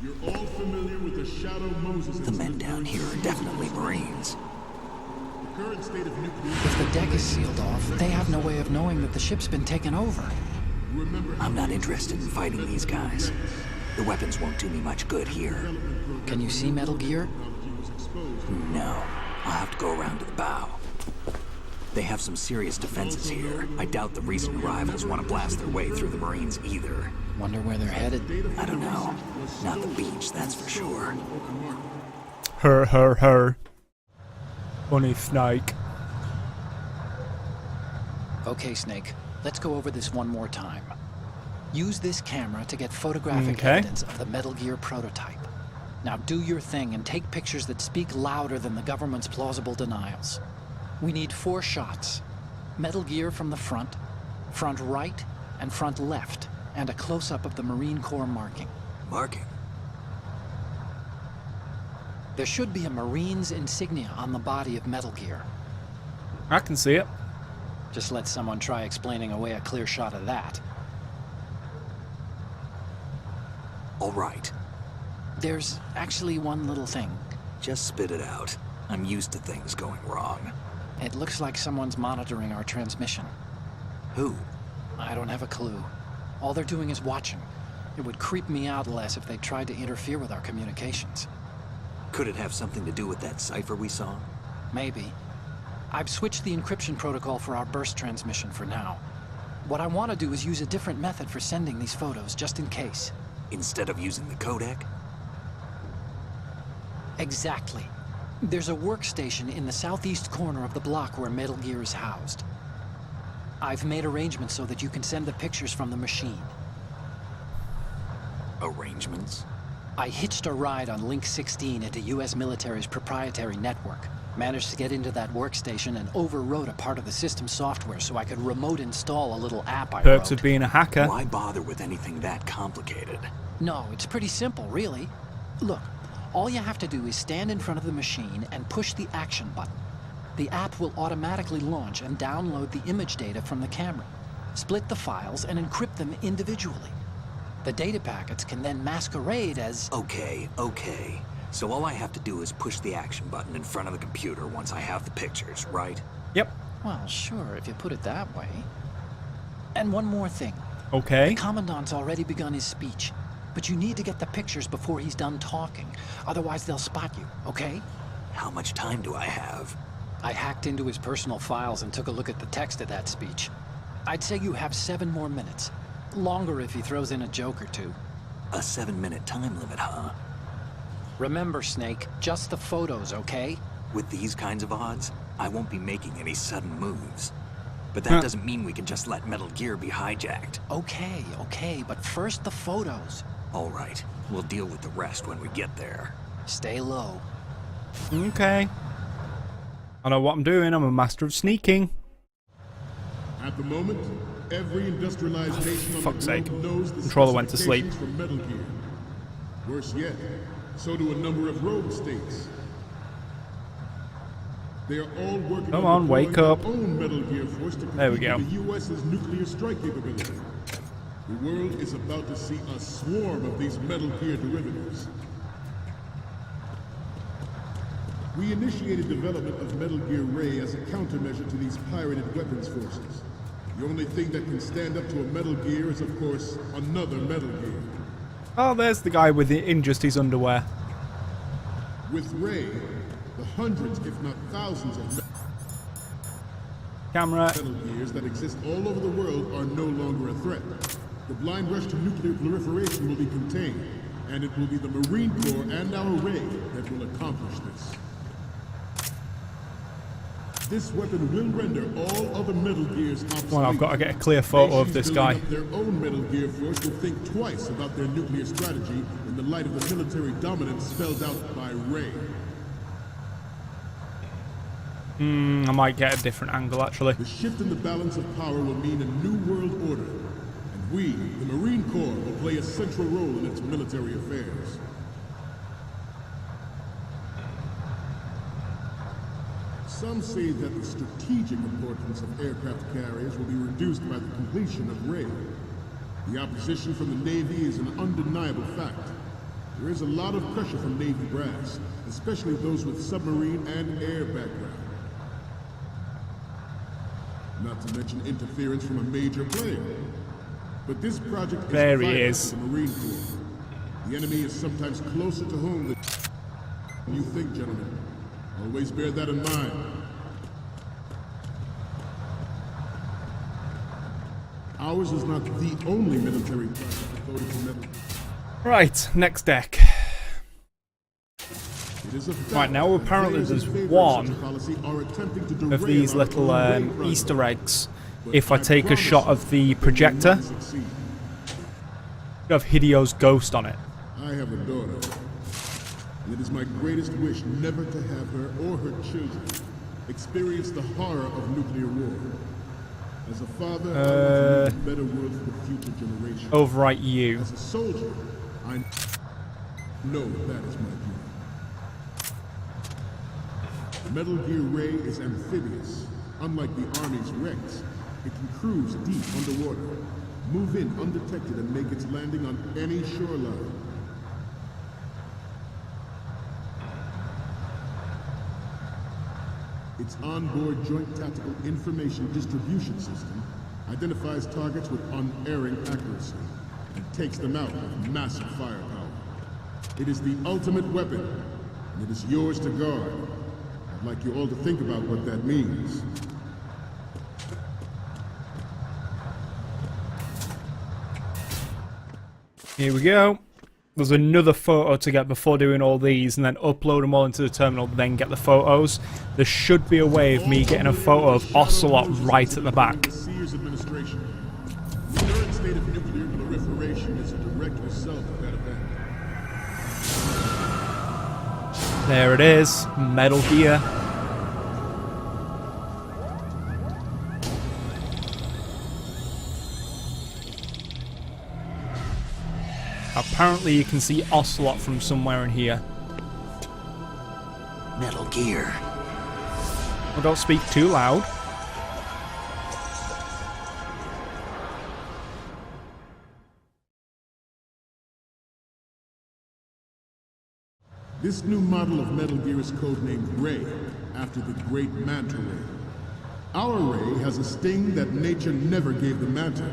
You're all familiar with the Shadow Moses. The men down here are definitely Marines. The current state of nuclear. If the deck is sealed off, they have no way of knowing that the ship's been taken over. I'm not interested in fighting these guys. The weapons won't do me much good here. Can you see Metal Gear? No. I'll have to go around to the bow. They have some serious defenses here. I doubt the recent arrivals want to blast their way through the Marines either. Wonder where they're headed? I don't know. Not the beach, that's for sure. Her. Funny Snake. Okay, Snake. Let's go over this one more time. Use this camera to get photographic Okay. evidence of the Metal Gear prototype. Now do your thing and take pictures that speak louder than the government's plausible denials. We need 4 shots. Metal Gear from the front right, and front left, and a close-up of the Marine Corps marking. Marking? There should be a Marine's insignia on the body of Metal Gear. I can see it. Just let someone try explaining away a clear shot of that. All right. There's actually one little thing. Just spit it out. I'm used to things going wrong. It looks like someone's monitoring our transmission. Who? I don't have a clue. All they're doing is watching. It would creep me out less if they tried to interfere with our communications. Could it have something to do with that cipher we saw? Maybe. I've switched the encryption protocol for our burst transmission for now. What I want to do is use a different method for sending these photos, just in case. Instead of using the codec? Exactly. There's a workstation in the southeast corner of the block where Metal Gear is housed. I've made arrangements so that you can send the pictures from the machine. Arrangements? I hitched a ride on Link 16 into U.S. military's proprietary network. Managed to get into that workstation and overwrote a part of the system software so I could remote install a little app I Perks wrote. of being a hacker. Why bother with anything that complicated? No, it's pretty simple, really. Look, all you have to do is stand in front of the machine and push the action button. The app will automatically launch and download the image data from the camera, split the files, and encrypt them individually. The data packets can then masquerade as... Okay. So all I have to do is push the action button in front of the computer once I have the pictures, right? Yep. Well, sure, if you put it that way. And one more thing. Okay. The Commandant's already begun his speech, but you need to get the pictures before he's done talking. Otherwise, they'll spot you, okay? How much time do I have? I hacked into his personal files and took a look at the text of that speech. I'd say you have 7 more minutes. Longer if he throws in a joke or two. A 7-minute time limit, huh? Remember, Snake, just the photos, okay? With these kinds of odds, I won't be making any sudden moves. But that doesn't mean we can just let Metal Gear be hijacked. Okay, but first the photos. All right, we'll deal with the rest when we get there. Stay low. Okay. I know what I'm doing. I'm a master of sneaking. At the moment, every industrialized nation on Fuck's the sake. globe knows the Controller went to sleep. specifications for Metal Gear. Worse yet, so do a number of rogue states. They are all working Come on on, wake deploying up. their own Metal Gear force to There we compete go. with the U.S.'s nuclear strike capability. The world is about to see a swarm of these Metal Gear derivatives. We initiated development of Metal Gear Ray as a countermeasure to these pirated weapons forces. The only thing that can stand up to a Metal Gear is, of course, another Metal Gear. Oh, there's the guy with the Injustice underwear. With Ray, the hundreds, if not thousands of Camera. Metal Gears that exist all over the world are no longer a threat. The blind rush to nuclear proliferation will be contained, and it will be the Marine Corps and our Ray that will accomplish this. This weapon will render all other Metal Gears obsolete. Well, I've got to get a clear photo of this guy. Nations building up their own Metal Gear force will think twice about their nuclear strategy in the light of the military dominance spelled out by Ray. I might get a different angle, actually. The shift in the balance of power will mean a new world order, and we, the Marine Corps, will play a central role in its military affairs. Some say that the strategic importance of aircraft carriers will be reduced by the completion of Ray. The opposition from the Navy is an undeniable fact. There is a lot of pressure from Navy brass, especially those with submarine and air background. Not to mention interference from a major player. But this project is There he vital is. to the Marine Corps. The enemy is sometimes closer to home than you think, gentlemen. Always bear that in mind. Ours is not the only military project devoted to metal. Right, next deck. It is a fact Right, now that apparently those in there's favor of one such a policy are attempting to of derail these our little own Ray project. Easter eggs. But If I take a promise shot you, of the they will projector, not succeed. you have Hideo's ghost on it. I have a daughter, and it is my greatest wish never to have her or her children experience the horror of nuclear war. As a father, I want to leave a better world for the future generations. Overwrite you. As a soldier, I know that is my duty. Metal Gear Ray is amphibious. Unlike the Army's Rex, it can cruise deep underwater, move in undetected, and make its landing on any shoreline. Its onboard Joint Tactical Information Distribution System identifies targets with unerring accuracy and takes them out with massive firepower. It is the ultimate weapon, and it is yours to guard. I'd like you all to think about what that means. Here we go. There's another photo to get before doing all these, and then upload them all into the terminal, then get the photos. There should be a way of me getting a photo of Ocelot right at the back. Sears administration. The current state of nuclear proliferation is a direct result of that event. There it is, Metal Gear. Apparently you can see Ocelot from somewhere in here. Metal Gear. Well, don't speak too loud. This new model of Metal Gear is codenamed Ray, after the great Manta Ray. Our Ray has a sting that nature never gave the Manta.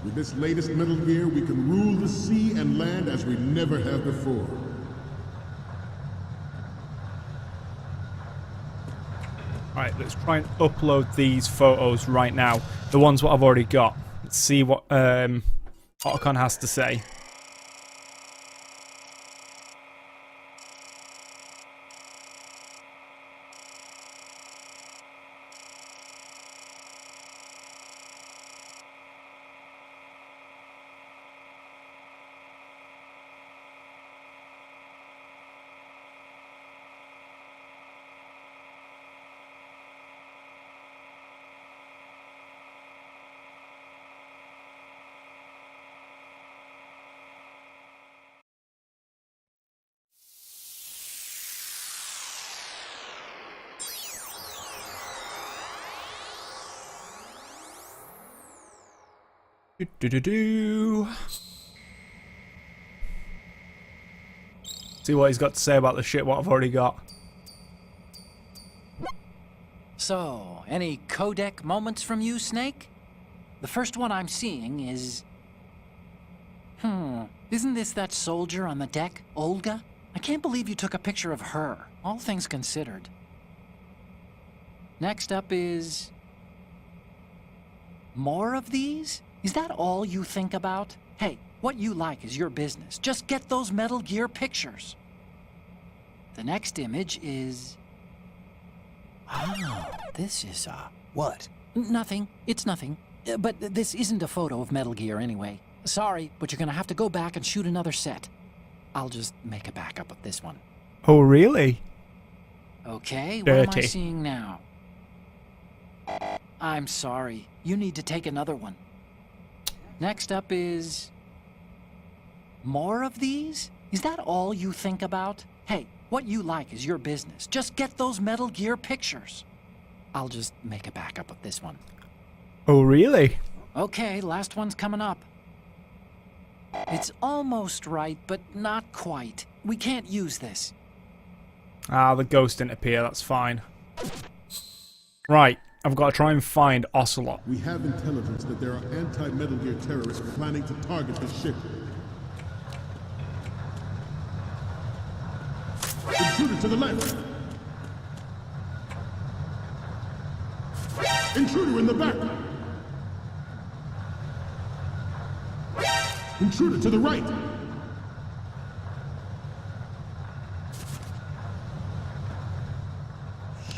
With this latest Metal Gear, we can rule the sea and land as we never have before. Alright, let's try and upload these photos right now. The ones what I've already got. Let's see what Otacon has to say. See what he's got to say about the shit what I've already got. So, any codec moments from you, Snake? The first one I'm seeing is... Isn't this that soldier on the deck, Olga? I can't believe you took a picture of her, all things considered. Next up is... More of these? Is that all you think about? Hey, what you like is your business. Just get those Metal Gear pictures. The next image is... Oh, this is, What? Nothing. It's nothing. But this isn't a photo of Metal Gear anyway. Sorry, but you're gonna have to go back and shoot another set. I'll just make a backup of this one. Oh, really? Okay, what am I Dirty. seeing now? I'm sorry. You need to take another one. Next up is... More of these? Is that all you think about? Hey, what you like is your business. Just get those Metal Gear pictures. I'll just make a backup of this one. Oh, really? Okay, last one's coming up. It's almost right, but not quite. We can't use this. Ah, the ghost didn't appear, that's fine. Right, I've got to try and find Ocelot. We have intelligence that there are anti-Metal Gear terrorists planning to target the ship. Intruder to the left! Intruder in the back! Intruder to the right!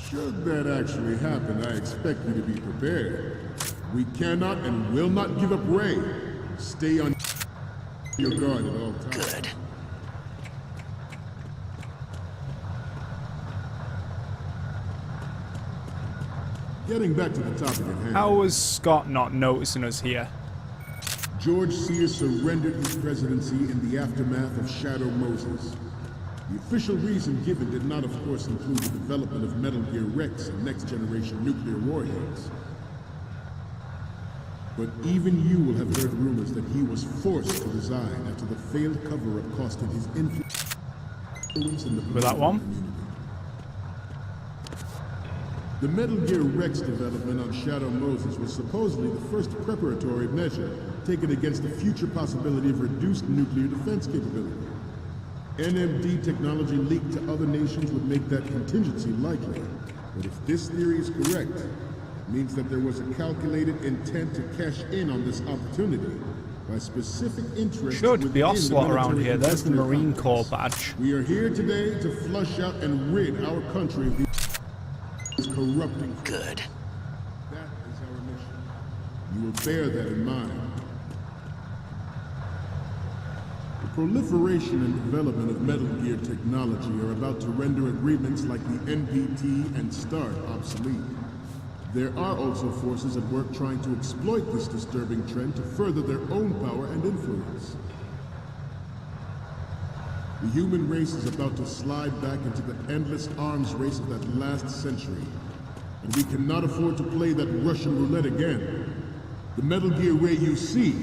Should that actually happen, I expect you to be prepared. We cannot and will not give up Ray. Stay on your guard at all times. Good. Getting back to the topic at hand. How was Scott not noticing us here? George Sears surrendered his presidency in the aftermath of Shadow Moses. The official reason given did not, of course, include the development of Metal Gear Rex and next-generation nuclear warheads. But even you will have heard rumors that he was forced to resign after the failed cover-up costed his influence in the With that one? community. The Metal Gear Rex development on Shadow Moses was supposedly the first preparatory measure taken against the future possibility of reduced nuclear defense capability. NMD technology leaked to other nations would make that contingency likely. But if this theory is correct, it means that there was a calculated intent to cash in on this opportunity by specific interests. Should be Ocelot around here. There's the military Marine Corps complex. badge. We are here today to flush out and rid our country of these corrupting. Good. That is our mission. You will bear that in mind. The proliferation and development of Metal Gear technology are about to render agreements like the NPT and START obsolete. There are also forces at work trying to exploit this disturbing trend to further their own power and influence. The human race is about to slide back into the endless arms race of that last century. And we cannot afford to play that Russian roulette again. The Metal Gear Ray you see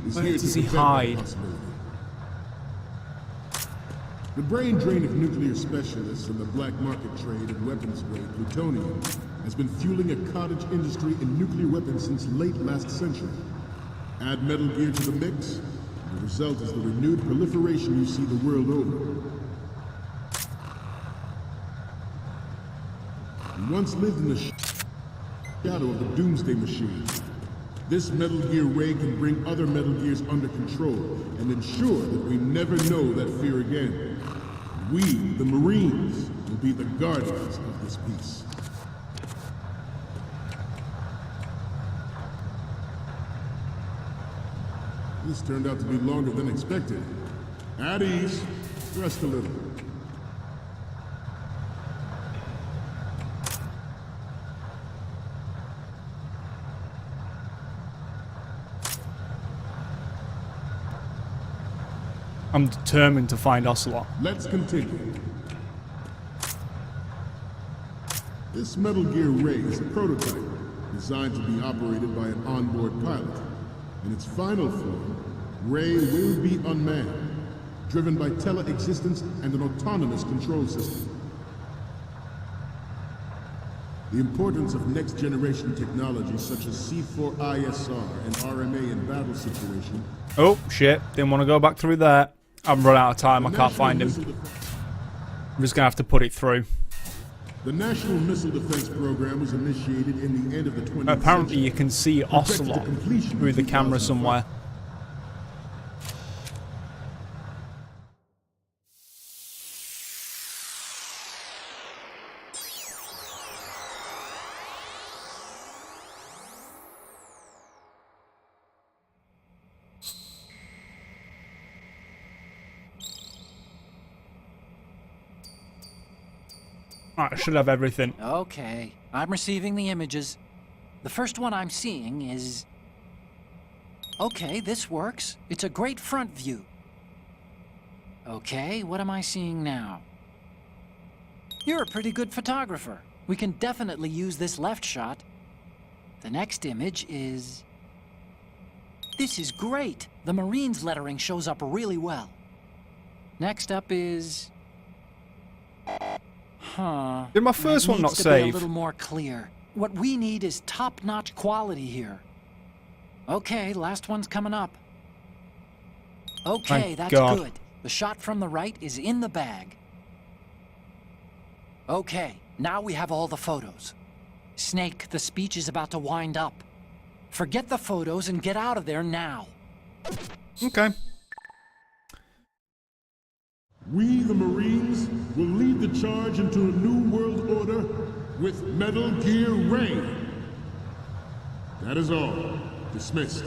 is Where here does to he prevent that hide? possibility. The brain drain of nuclear specialists and the black market trade in weapons grade plutonium has been fueling a cottage industry in nuclear weapons since late last century. Add Metal Gear to the mix, and the result is the renewed proliferation you see the world over. We once lived in the shadow of the Doomsday Machine. This Metal Gear Ray can bring other Metal Gears under control and ensure that we never know that fear again. We, the Marines, will be the guardians of this peace. This turned out to be longer than expected. At ease. Rest a little. I'm determined to find Ocelot. Let's continue. This Metal Gear Ray is a prototype, designed to be operated by an onboard pilot. In its final form, Ray will be unmanned, driven by tele-existence and an autonomous control system. The importance of next-generation technology such as C4ISR and RMA in battle situation. Oh, shit. Didn't want to go back through there. I'm run out of time. I can't find him. I'm just going to have to put it through. The National Missile Defense Program was initiated in the end of the 20th Apparently century. you can see Ocelot through the camera somewhere. Alright, I should have everything. Okay, I'm receiving the images. The first one I'm seeing is... Okay, this works. It's a great front view. Okay, what am I seeing now? You're a pretty good photographer. We can definitely use this left shot. The next image is... This is great. The Marines lettering shows up really well. Next up is... Huh. Did my first one not It needs to be save? a little more clear. What we need is top-notch quality here. Okay, last one's coming up. Okay, Thank that's God. good. The shot from the right is in the bag. Okay, now we have all the photos. Snake, the speech is about to wind up. Forget the photos and get out of there now. Okay. We, the Marines, will lead the charge into a new world order with Metal Gear Ray. That is all. Dismissed.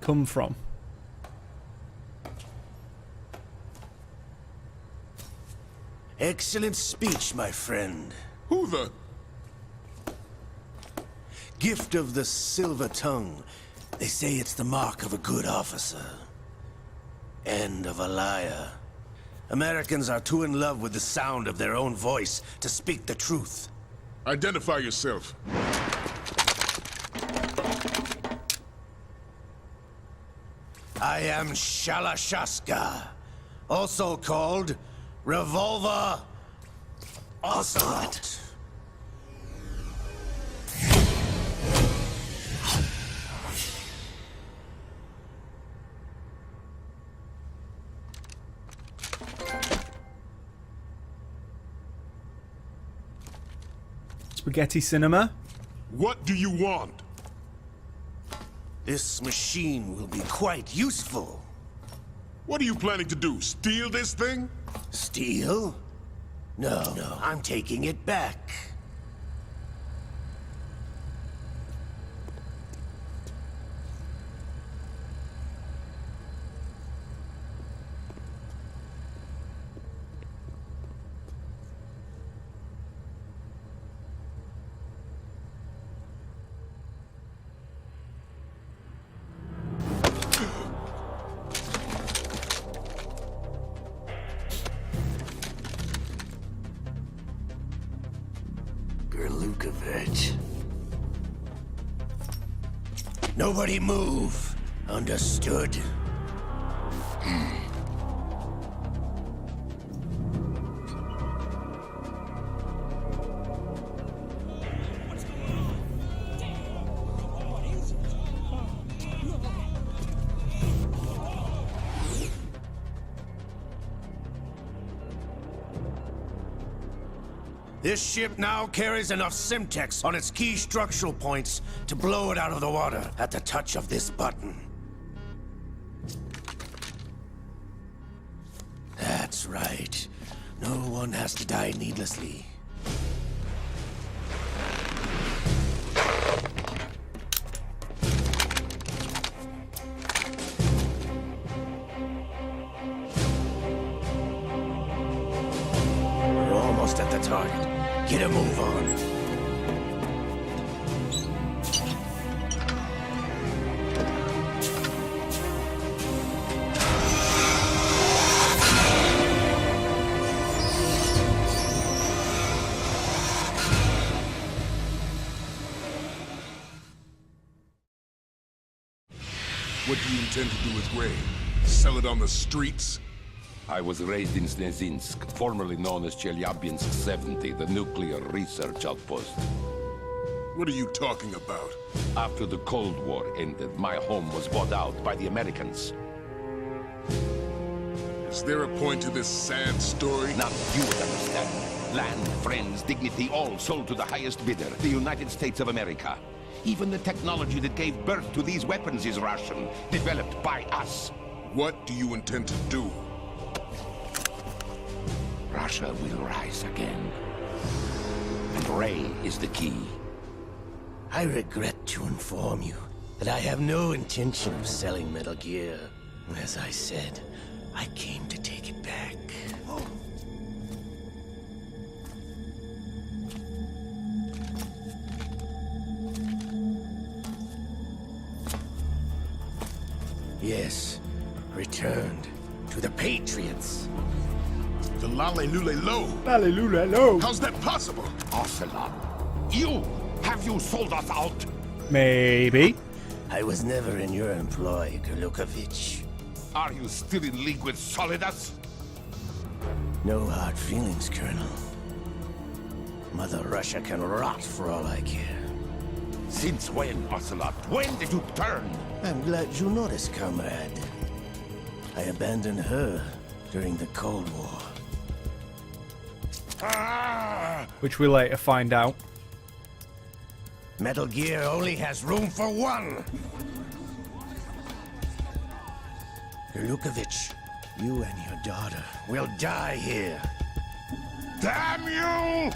Come from? Excellent speech, my friend. Who the? Gift of the silver tongue. They say it's the mark of a good officer. And of a liar. Americans are too in love with the sound of their own voice to speak the truth. Identify yourself. I am Shalashaska, also called Revolver Ocelot. Spaghetti cinema. What do you want? This machine will be quite useful. What are you planning to do? Steal this thing? Steal? No, I'm taking it back. Gerlukovich. Nobody move. Understood? This ship now carries enough Simtex on its key structural points to blow it out of the water at the touch of this button. That's right. No one has to die needlessly. We're almost at the target. Get a move on. What do you intend to do with Gray? Sell it on the streets? I was raised in Snezinsk, formerly known as Chelyabinsk 70, the nuclear research outpost. What are you talking about? After the Cold War ended, my home was bought out by the Americans. Is there a point to this sad story? None you would understand. Land, friends, dignity, all sold to the highest bidder, the United States of America. Even the technology that gave birth to these weapons is Russian, developed by us. What do you intend to do? Russia will rise again. And Ray is the key. I regret to inform you that I have no intention of selling Metal Gear. As I said, I came to take it back. Yes, returned to the Patriots. The Lale-Lule-Lo? Lale-Lule-Lo. How's that possible? Ocelot, have you sold us out? Maybe. I was never in your employ, Gerlukovich. Are you still in league with Solidus? No hard feelings, Colonel. Mother Russia can rot for all I care. Since when, Ocelot? When did you turn? I'm glad you noticed, comrade. I abandoned her during the Cold War. Which we later find out. Metal Gear only has room for one! Gerlukovich, you and your daughter will die here. Damn you!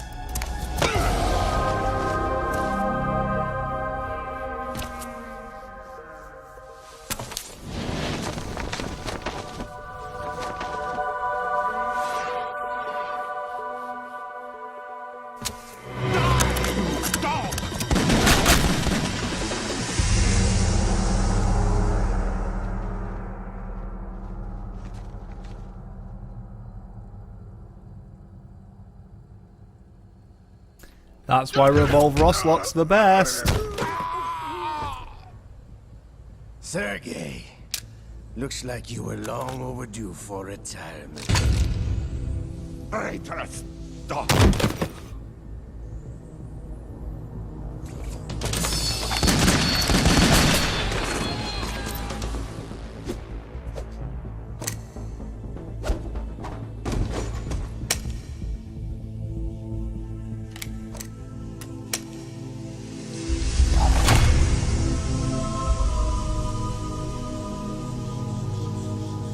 That's why Revolver Ocelot's the best. Sergei, looks like you were long overdue for retirement. Traitorous! Stop.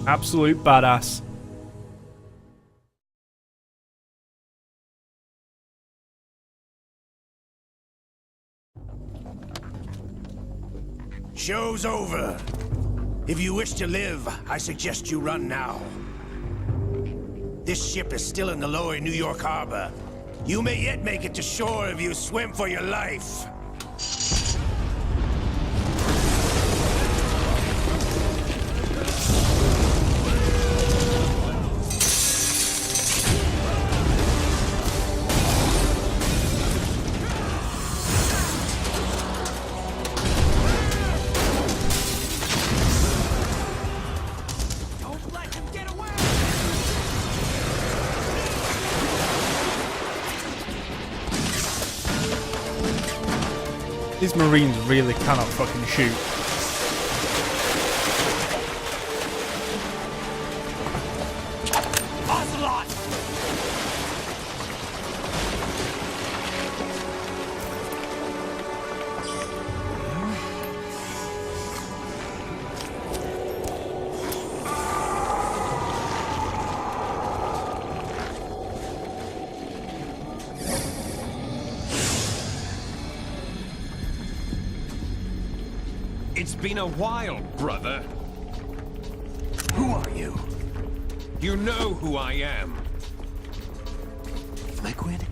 Absolute badass. Show's over. If you wish to live, I suggest you run now. This ship is still in the lower New York harbor. You may yet make it to shore if you swim for your life. These Marines really cannot fucking shoot. Ocelot! It's been a while, brother. Who are you? You know who I am. Liquid?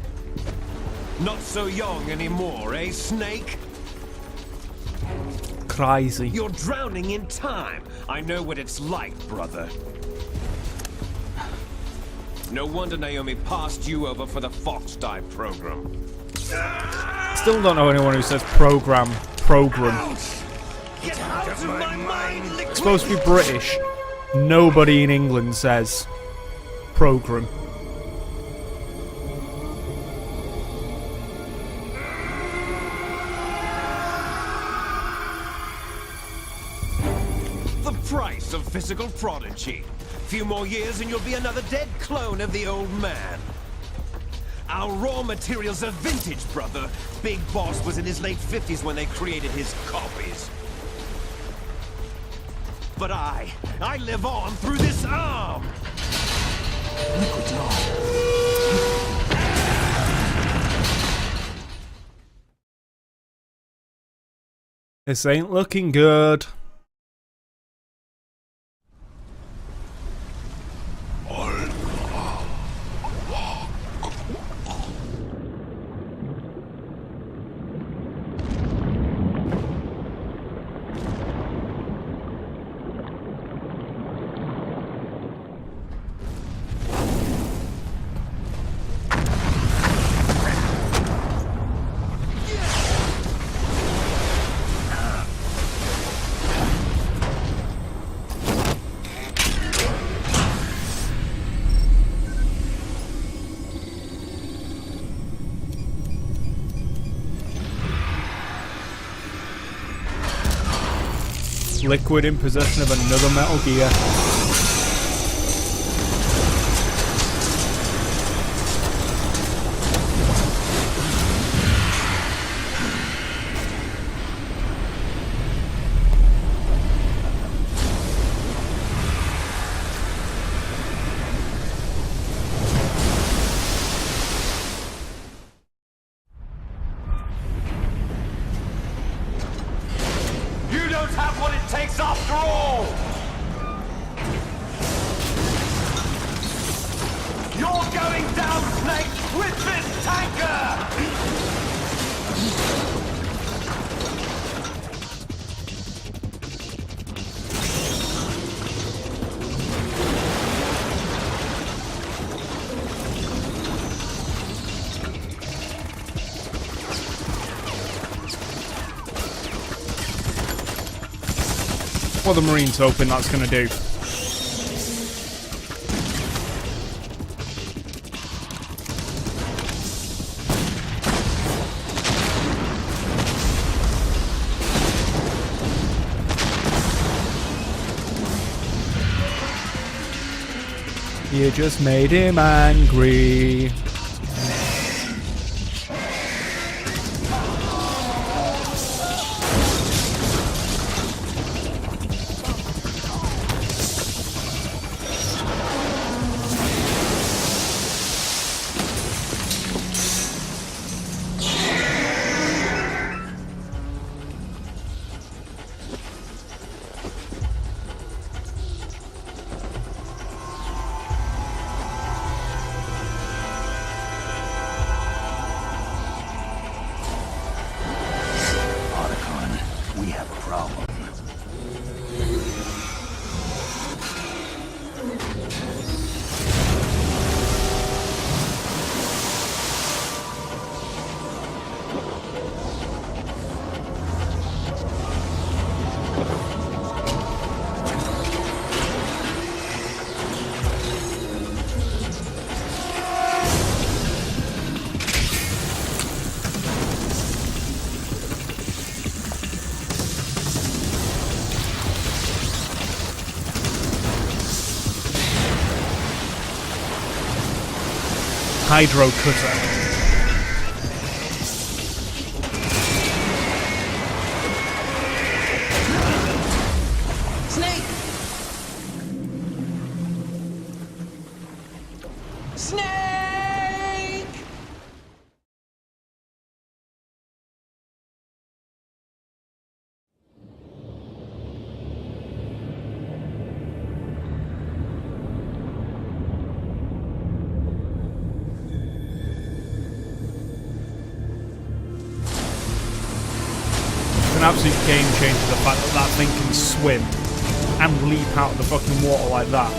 Not so young anymore, eh, Snake? Crazy. You're drowning in time. I know what it's like, brother. No wonder Naomi passed you over for the Fox-Die program. Still don't know anyone who says program. Get out of my mind, Liquid! It's supposed to be British. Nobody in England says program. The price of physical prodigy. Few more years and you'll be another dead clone of the old man. Our raw materials are vintage, brother. Big Boss was in his late 50s when they created his copies. But I live on through this arm! Liquid's on. This ain't looking good. Liquid in possession of another Metal Gear. You don't have what it takes after all! You're going down, Snake, with this tanker! What are the Marines hoping that's going to do? You just made him angry. Hydro cutter. Snake! Snake! An absolute game changer, the fact that that thing can swim and leap out of the fucking water like that.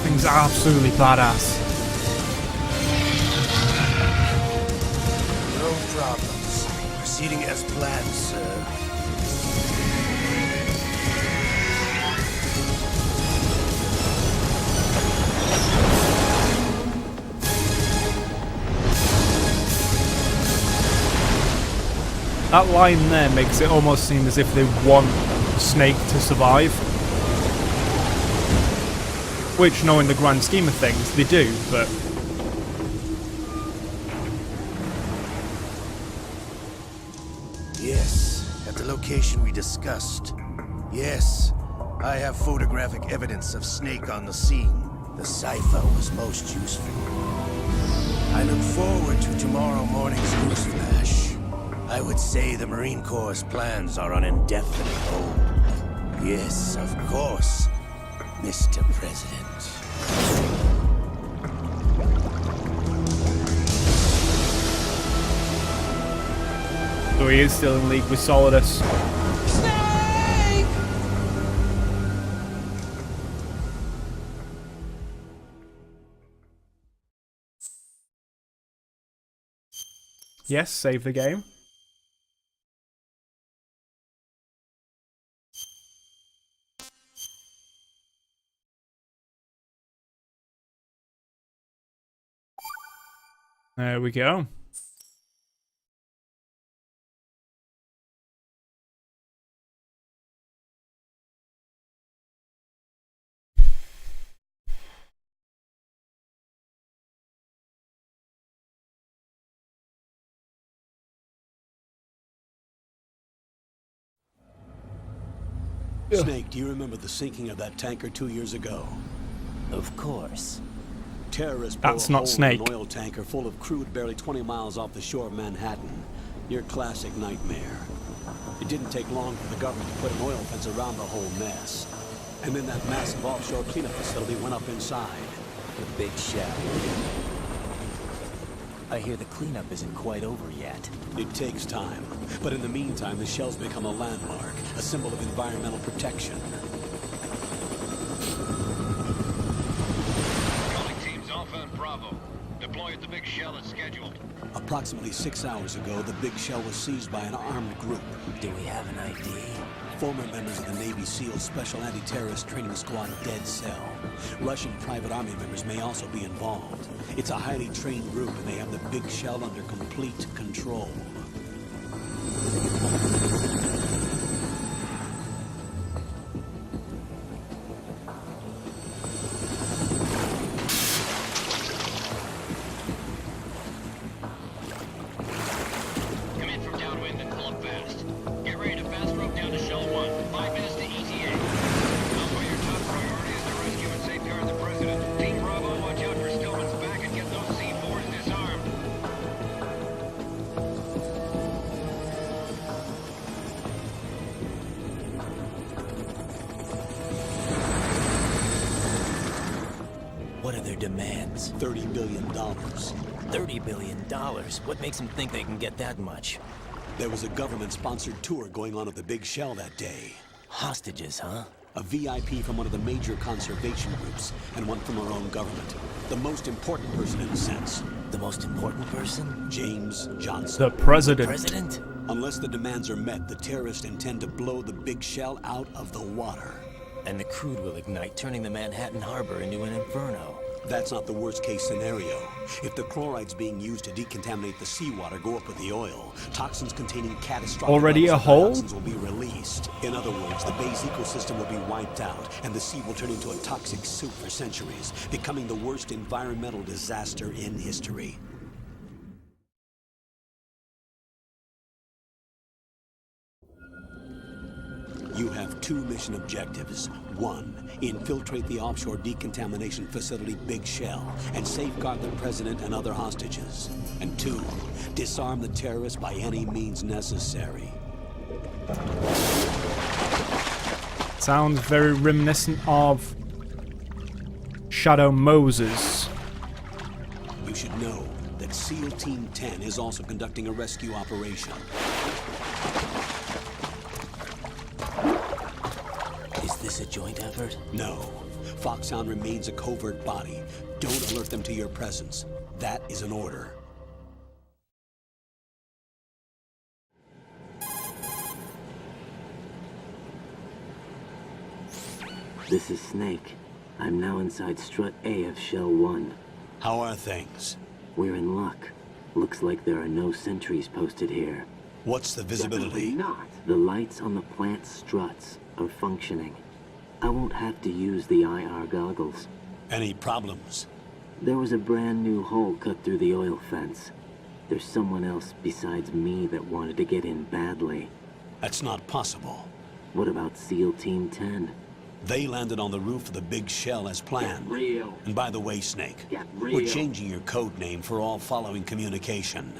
Thing's absolutely badass. No problems. Proceeding as planned, sir. That line there makes it almost seem as if they want Snake to survive. Which, knowing the grand scheme of things, they do, but... Yes, at the location we discussed. Yes, I have photographic evidence of Snake on the scene. The cipher was most useful. I look forward to tomorrow morning's news flash. I would say the Marine Corps' plans are on indefinite hold. Yes, of course, Mr. President. So he is still in league with Solidus. Snake! Yes, save the game. There we go. Snake, do you remember the sinking of that tanker 2 years ago? Of course. Terrorists That's blew a not hole Snake. in an oil tanker full of crude barely 20 miles off the shore of Manhattan. Your classic nightmare. It didn't take long for the government to put an oil fence around the whole mess. And then that massive offshore cleanup facility went up inside. The big shell. I hear the cleanup isn't quite over yet. It takes time. But in the meantime, the shell's become a landmark, a symbol of environmental protection. Calling teams Alpha and Bravo. Deploy at the Big Shell as scheduled. Approximately 6 hours ago, the Big Shell was seized by an armed group. Do we have an ID? Former members of the Navy SEAL Special Anti-Terrorist Training Squad Dead Cell. Russian private army members may also be involved. It's a highly trained group, and they have the Big Shell under complete control. What are their demands? $30 billion. $30 billion? What makes them think they can get that much? There was a government-sponsored tour going on at the Big Shell that day. Hostages, huh? A VIP from one of the major conservation groups, and one from our own government. The most important person in a sense. The most important person? James Johnson. The president. The president? Unless the demands are met, the terrorists intend to blow the Big Shell out of the water. And the crude will ignite, turning the Manhattan Harbor into an inferno. That's not the worst-case scenario. If the chlorides being used to decontaminate the seawater go up with the oil, toxins containing catastrophic already a levels of hole? toxins will be released. In other words, the bay's ecosystem will be wiped out, and the sea will turn into a toxic soup for centuries, becoming the worst environmental disaster in history. You have 2 mission objectives. 1, infiltrate the offshore decontamination facility Big Shell and safeguard the president and other hostages. And 2, disarm the terrorists by any means necessary. Sounds very reminiscent of Shadow Moses. You should know that SEAL Team 10 is also conducting a rescue operation. Is this a joint effort? No. Foxhound remains a covert body. Don't alert them to your presence. That is an order. This is Snake. I'm now inside Strut A of Shell 1. How are things? We're in luck. Looks like there are no sentries posted here. What's the visibility? Definitely not. The lights on the plant struts are functioning. I won't have to use the IR goggles. Any problems? There was a brand new hole cut through the oil fence. There's someone else besides me that wanted to get in badly. That's not possible. What about SEAL Team 10? They landed on the roof of the Big Shell as planned. Get real. And by the way, Snake, Get real. we're changing your code name for all following communication.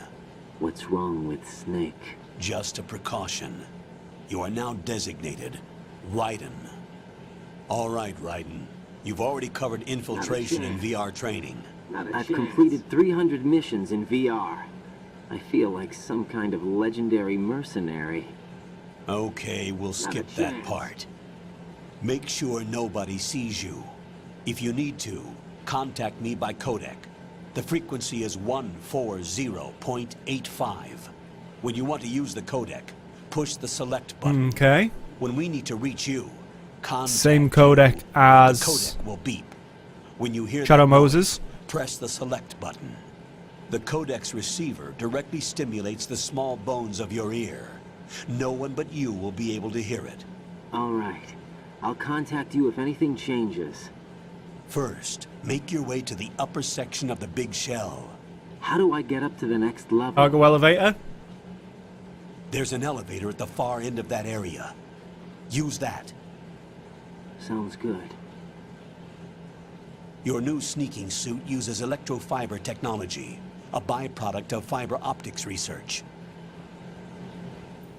What's wrong with Snake? Just a precaution. You are now designated Raiden. All right, Raiden. You've already covered infiltration and VR training. I've completed 300 missions in VR. I feel like some kind of legendary mercenary. Okay, we'll skip that part. Make sure nobody sees you. If you need to, contact me by codec. The frequency is 140.85. When you want to use the codec, push the select button. Okay. When we need to reach you, contact Same codec as the codec will beep. When you hear Shadow that noise, Moses. press the select button. The codec's receiver directly stimulates the small bones of your ear. No one but you will be able to hear it. All right. I'll contact you if anything changes. First, make your way to the upper section of the Big Shell. How do I get up to the next level? Cargo elevator. There's an elevator at the far end of that area. Use that. Sounds good. Your new sneaking suit uses electrofiber technology, a byproduct of fiber optics research.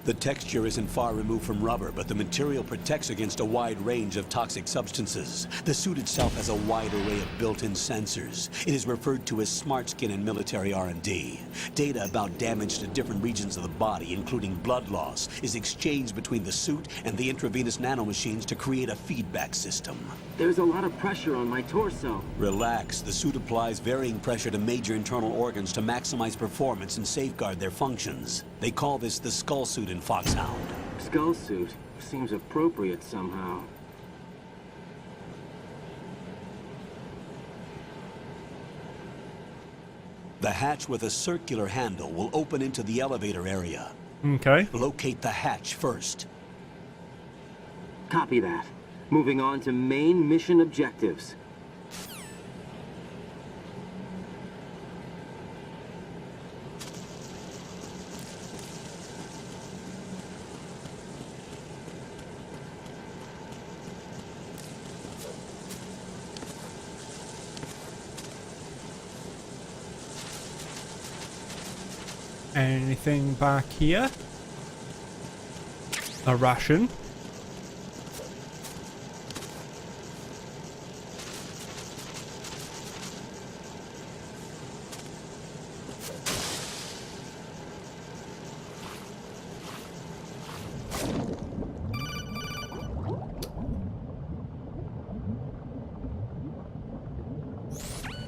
The texture isn't far removed from rubber, but the material protects against a wide range of toxic substances. The suit itself has a wide array of built-in sensors. It is referred to as smart skin in military R&D. Data about damage to different regions of the body, including blood loss, is exchanged between the suit and the intravenous nanomachines to create a feedback system. There's a lot of pressure on my torso. Relax. The suit applies varying pressure to major internal organs to maximize performance and safeguard their functions. They call this the skull suit in Foxhound. Skull suit seems appropriate somehow. The hatch with a circular handle will open into the elevator area. Okay. Locate the hatch first. Copy that. Moving on to main mission objectives. Anything back here? A ration.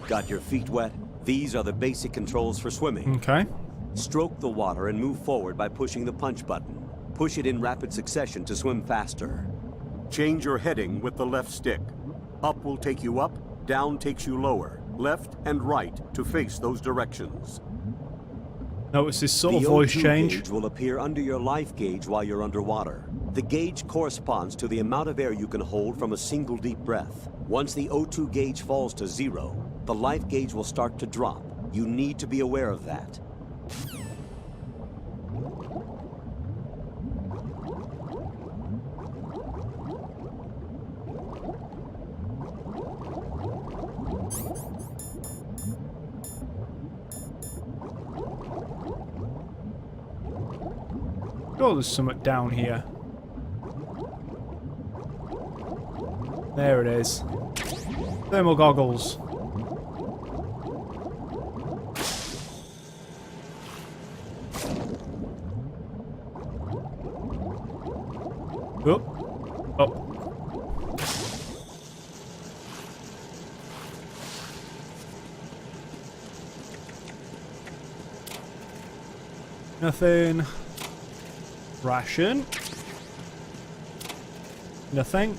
Got your feet wet? These are the basic controls for swimming. Okay. Stroke the water and move forward by pushing the punch button. Push it in rapid succession to swim faster. Change your heading with the left stick. Up will take you up, down takes you lower. Left and right to face those directions. Notice this subtle The voice O2 change. gauge will appear under your life gauge while you're underwater. The gauge corresponds to the amount of air you can hold from a single deep breath. Once the O2 gauge falls to 0, the life gauge will start to drop. You need to be aware of that. Oh, there's something down here. There it is. Thermal goggles. Oh. Oh. Nothing. Ration. Nothing.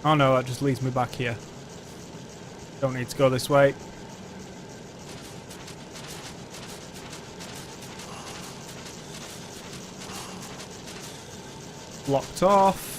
Oh no, that just leads me back here. Don't need to go this way. Blocked off.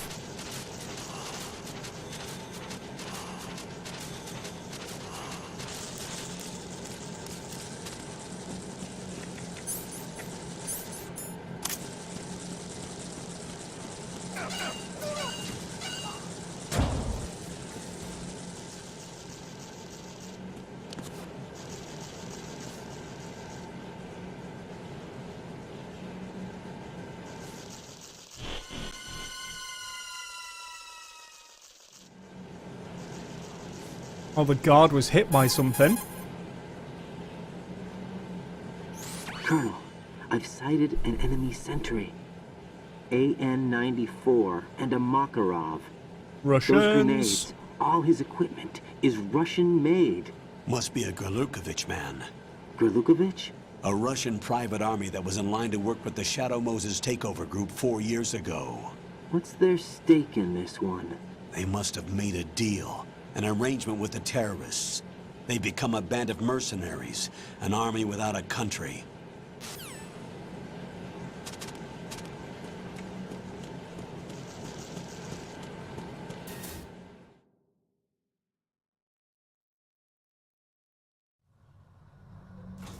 Oh, the guard was hit by something. Colonel, I've sighted an enemy sentry. AN-94 and a Makarov. Russians. Those grenades, all his equipment is Russian-made. Must be a Gerlukovich man. Gerlukovich? A Russian private army that was in line to work with the Shadow Moses takeover group 4 years ago. What's their stake in this one? They must have made a deal. An arrangement with the terrorists. They become a band of mercenaries, an army without a country.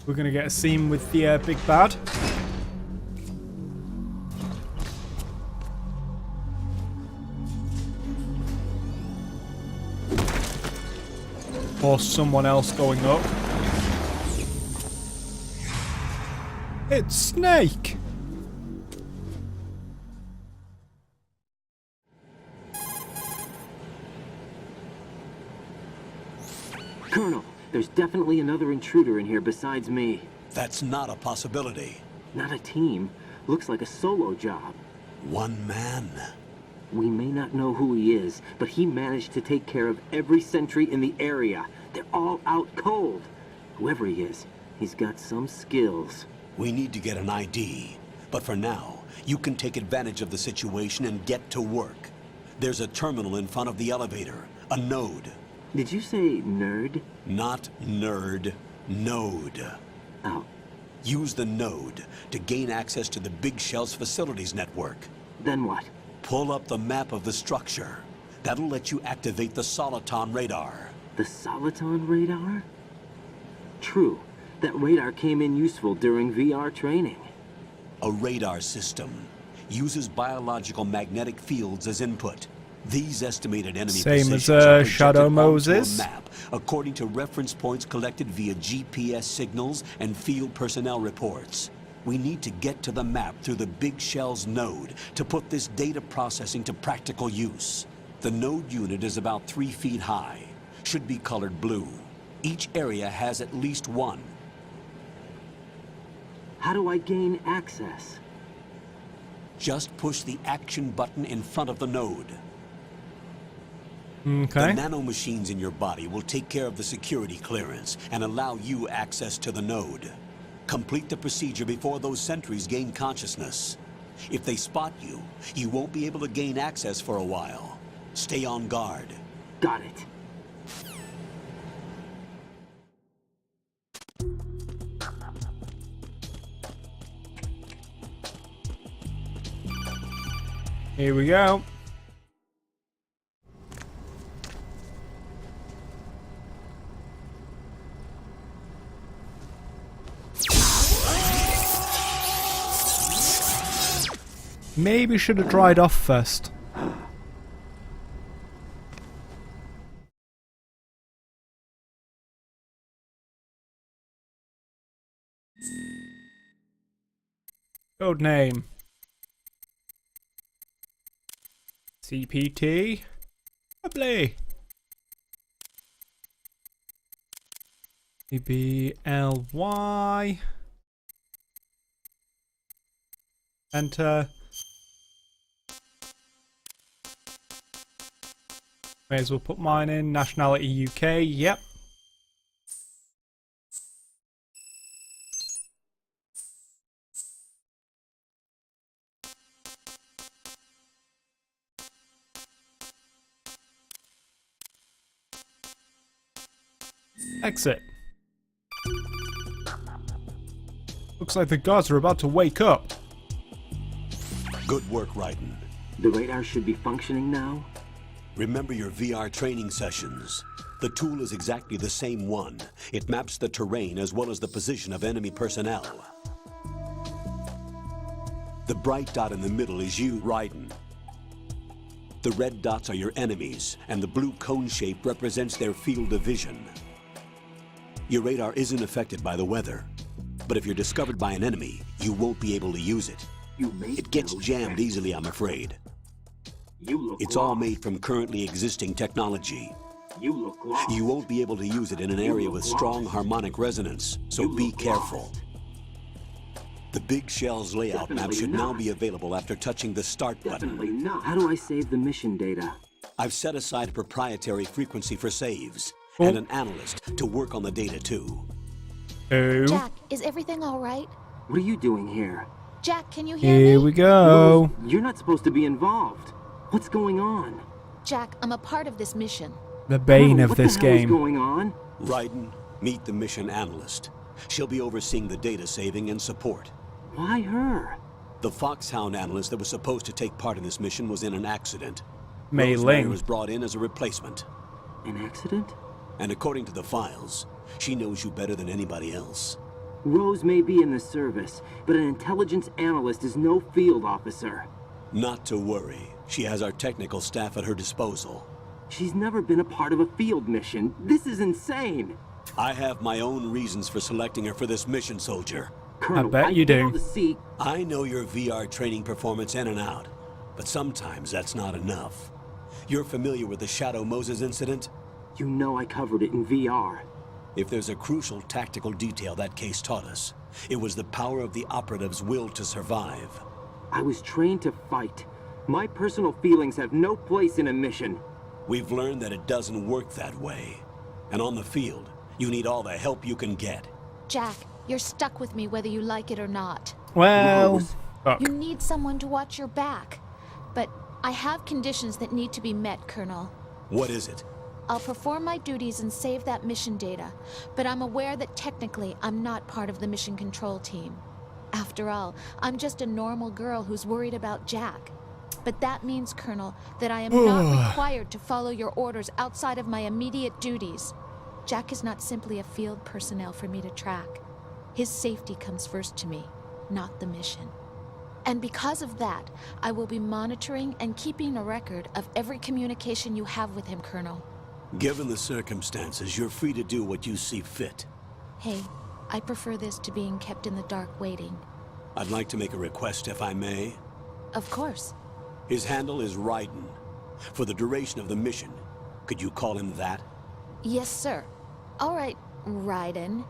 We're gonna get a scene with the big bad. Or someone else going up. It's Snake! Colonel, there's definitely another intruder in here besides me. That's not a possibility. Not a team. Looks like a solo job. One man. We may not know who he is, but he managed to take care of every sentry in the area. They're all out cold. Whoever he is, he's got some skills. We need to get an ID. But for now, you can take advantage of the situation and get to work. There's a terminal in front of the elevator. A node. Did you say nerd? Not nerd. Node. Oh. Use the node to gain access to the Big Shell's facilities network. Then what? Pull up the map of the structure. That'll let you activate the Soliton radar. The Soliton radar? True. That radar came in useful during VR training. A radar system uses biological magnetic fields as input. These estimated enemy same positions as are projected Shadow onto Moses. a map according to reference points collected via GPS signals and field personnel reports. We need to get to the map through the Big Shell's node to put this data processing to practical use. The node unit is about 3 feet high. Should be colored blue. Each area has at least one. How do I gain access? Just push the action button in front of the node. Okay. The nanomachines in your body will take care of the security clearance and allow you access to the node. Complete the procedure before those sentries gain consciousness. If they spot you, you won't be able to gain access for a while. Stay on guard. Got it. Here we go. Maybe should have dried off first. Code name. CPT. Lovely. EBLY. Enter. May as well put mine in. Nationality UK. Yep. Exit. Looks like the guards are about to wake up. Good work, Raiden. The radar should be functioning now? Remember your VR training sessions. The tool is exactly the same one. It maps the terrain as well as the position of enemy personnel. The bright dot in the middle is you, Raiden. The red dots are your enemies, and the blue cone shape represents their field of vision. Your radar isn't affected by the weather, but if you're discovered by an enemy, you won't be able to use it. It gets jammed easily, I'm afraid. It's all made from currently existing technology. You won't be able to use it in an area with strong harmonic resonance, so be careful. The Big Shell's layout map should now be available after touching the start button. How do I save the mission data? I've set aside a proprietary frequency for saves, and an analyst to work on the data too. Jack, is everything all right? What are you doing here? Jack, can you hear me? Here we go. You're not supposed to be involved. What's going on? Jack, I'm a part of this mission. The bane of this game. What's going on? Raiden, meet the mission analyst. She'll be overseeing the data saving and support. Why her? The Foxhound analyst that was supposed to take part in this mission was in an accident. Mei Rosemary Ling was brought in as a replacement. An accident? And according to the files, she knows you better than anybody else. Rose may be in the service, but an intelligence analyst is no field officer. Not to worry. She has our technical staff at her disposal. She's never been a part of a field mission. This is insane. I have my own reasons for selecting her for this mission, soldier. Colonel, I bet you do. I know your VR training performance in and out, but sometimes that's not enough. You're familiar with the Shadow Moses incident? You know I covered it in VR. If there's a crucial tactical detail that case taught us, it was the power of the operative's will to survive. I was trained to fight. My personal feelings have no place in a mission. We've learned that it doesn't work that way. And on the field, you need all the help you can get. Jack, you're stuck with me whether you like it or not. Well, You need someone to watch your back. But I have conditions that need to be met, Colonel. What is it? I'll perform my duties and save that mission data, but I'm aware that technically I'm not part of the mission control team. After all, I'm just a normal girl who's worried about Jack. But that means, Colonel, that I am not required to follow your orders outside of my immediate duties. Jack is not simply a field personnel for me to track. His safety comes first to me, not the mission. And because of that, I will be monitoring and keeping a record of every communication you have with him, Colonel. Given the circumstances, you're free to do what you see fit. Hey, I prefer this to being kept in the dark waiting. I'd like to make a request, if I may. Of course. His handle is Raiden. For the duration of the mission, could you call him that? Yes, sir. All right, Raiden.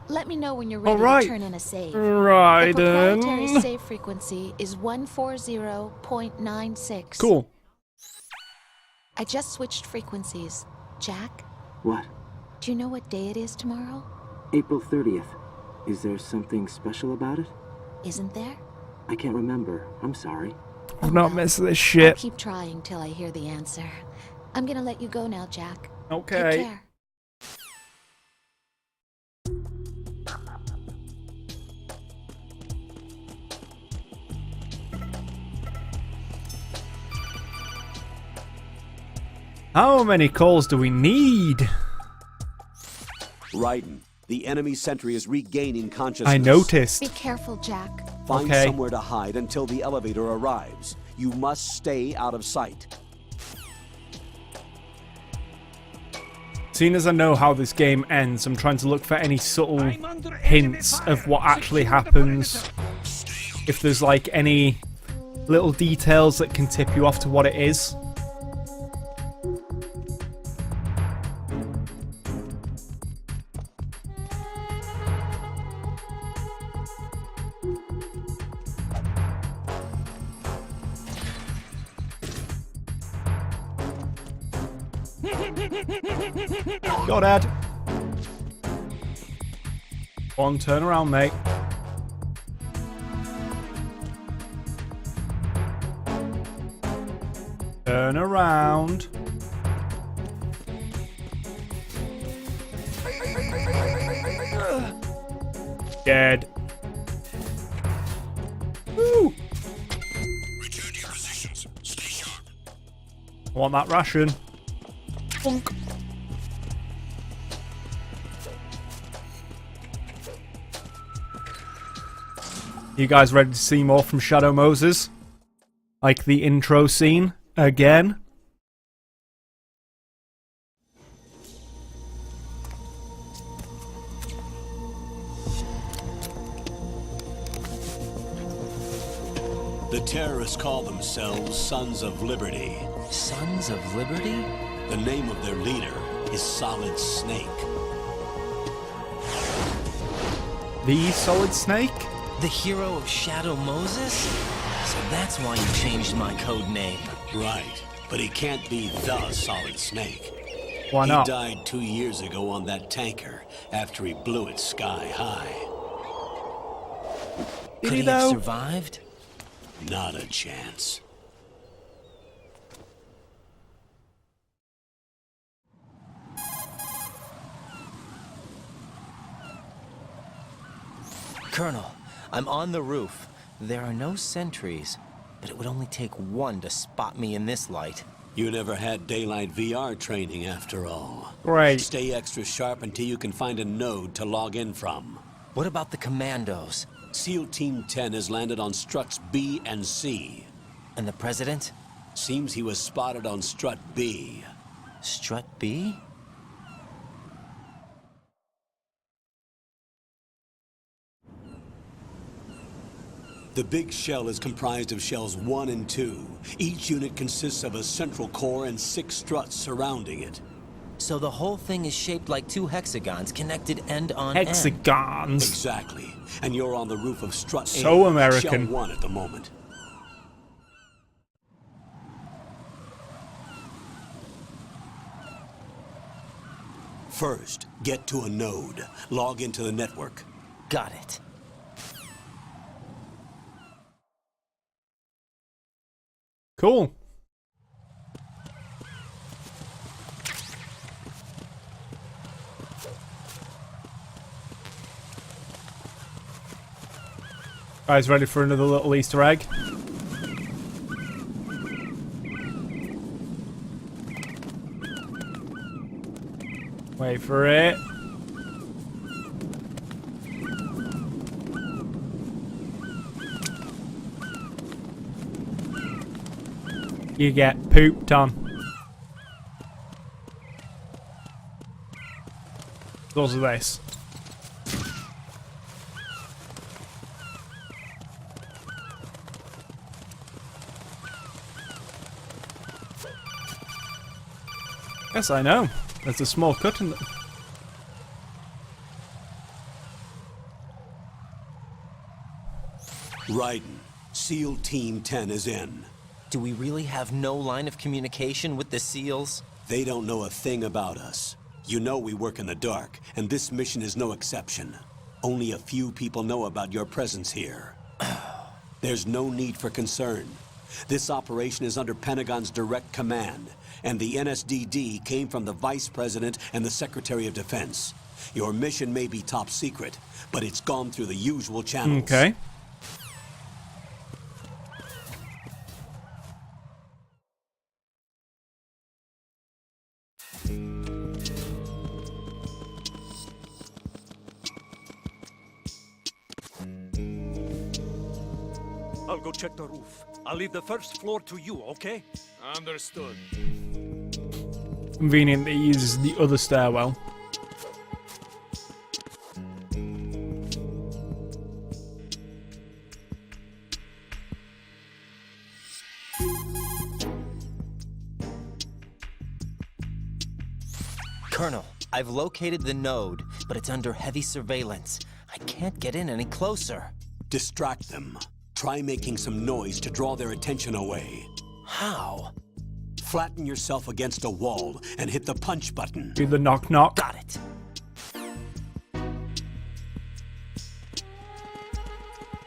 Let me know when you're All ready right. to turn in a save. Raiden. The proprietary save frequency is 140.96. Cool. I just switched frequencies. Jack, What? do you know what day it is tomorrow? April 30th. Is there something special about it? Isn't there? I can't remember. I'm sorry. I've not missed this I'll shit. keep trying till I hear the answer. I'm gonna let you go now, Jack. Okay. Take care. How many calls do we need? Raiden, the enemy sentry is regaining consciousness. I noticed. Be careful, Jack. Find Okay. somewhere to hide until the elevator arrives. You must stay out of sight. Seeing as I know how this game ends, I'm trying to look for any subtle hints of what actually happens. If there's like any little details that can tip you off to what it is. Go, Dad. Go on, turn around, mate. Turn around. Dead. Woo! Return to your positions. Stay sharp. I want that ration. Bonk. You guys ready to see more from Shadow Moses? Like the intro scene again? The terrorists call themselves Sons of Liberty. Sons of Liberty? The name of their leader is Solid Snake. The Solid Snake? The hero of Shadow Moses? So that's why you changed my code name. Right, but he can't be the Solid Snake. Why not? He died 2 years ago on that tanker after he blew it sky high. Could he have survived? Not a chance. Colonel, I'm on the roof. There are no sentries, but it would only take one to spot me in this light. You never had daylight VR training after all. Right. Stay extra sharp until you can find a node to log in from. What about the commandos? SEAL Team 10 has landed on struts B and C. And the president? Seems he was spotted on strut B. Strut B? The big shell is comprised of shells 1 and 2. Each unit consists of a central core and 6 struts surrounding it. So the whole thing is shaped like 2 hexagons connected end on Hexagons. end. Exactly. And you're on the roof of strut So A, American. shell 1 at the moment. First, get to a node. Log into the network. Got it. Cool. Guys, ready for another little Easter egg? Wait for it. You get pooped on. Because of this. Yes, I know. There's a small cut in the... Raiden, SEAL Team 10 is in. Do we really have no line of communication with the SEALs? They don't know a thing about us. You know we work in the dark, and this mission is no exception. Only a few people know about your presence here. There's no need for concern. This operation is under Pentagon's direct command, and the NSDD came from the Vice President and the Secretary of Defense. Your mission may be top secret, but it's gone through the usual channels. Okay. I'll go check the roof. I'll leave the first floor to you, okay? Understood. Convenient that he uses the other stairwell. Colonel, I've located the node, but it's under heavy surveillance. I can't get in any closer. Distract them. Try making some noise to draw their attention away. How? Flatten yourself against a wall and hit the punch button. Do the knock knock. Got it.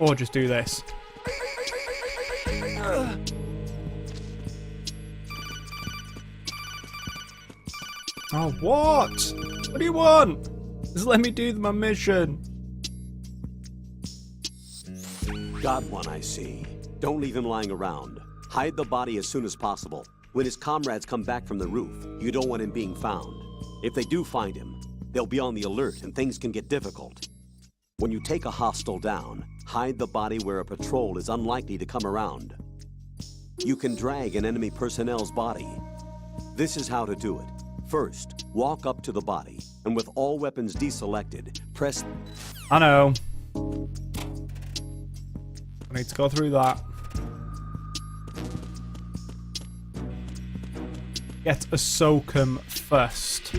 Or just do this. Oh, what? What do you want? Just let me do my mission. Got one, I see. Don't leave him lying around. Hide the body as soon as possible. When his comrades come back from the roof, you don't want him being found. If they do find him, they'll be on the alert and things can get difficult. When you take a hostile down, hide the body where a patrol is unlikely to come around. You can drag an enemy personnel's body. This is how to do it. First, walk up to the body, and with all weapons deselected, press... I know. I need to go through that. Get a SOCOM first.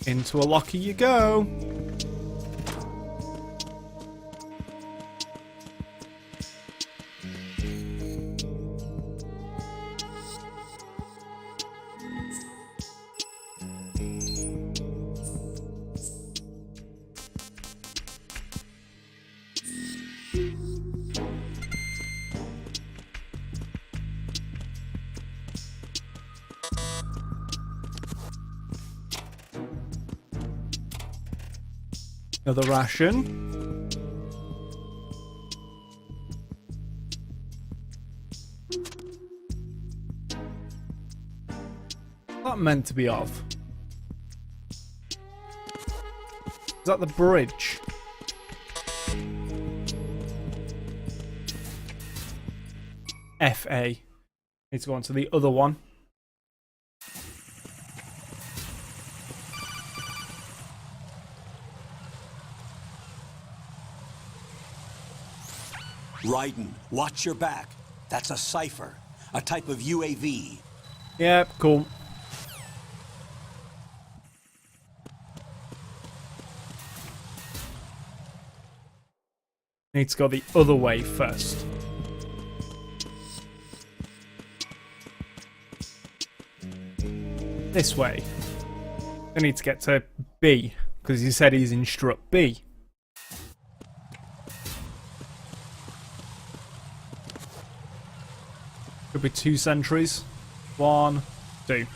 Into a locker you go. Another ration. meant to be of? Is that the bridge? FA. Need to go on to the other one. Raiden, watch your back. That's a cipher, a type of UAV. Yeah, cool. Need to go the other way first. This way. I need to get to B, because he said he's in strut B. Could be 2 sentries. 1, 2.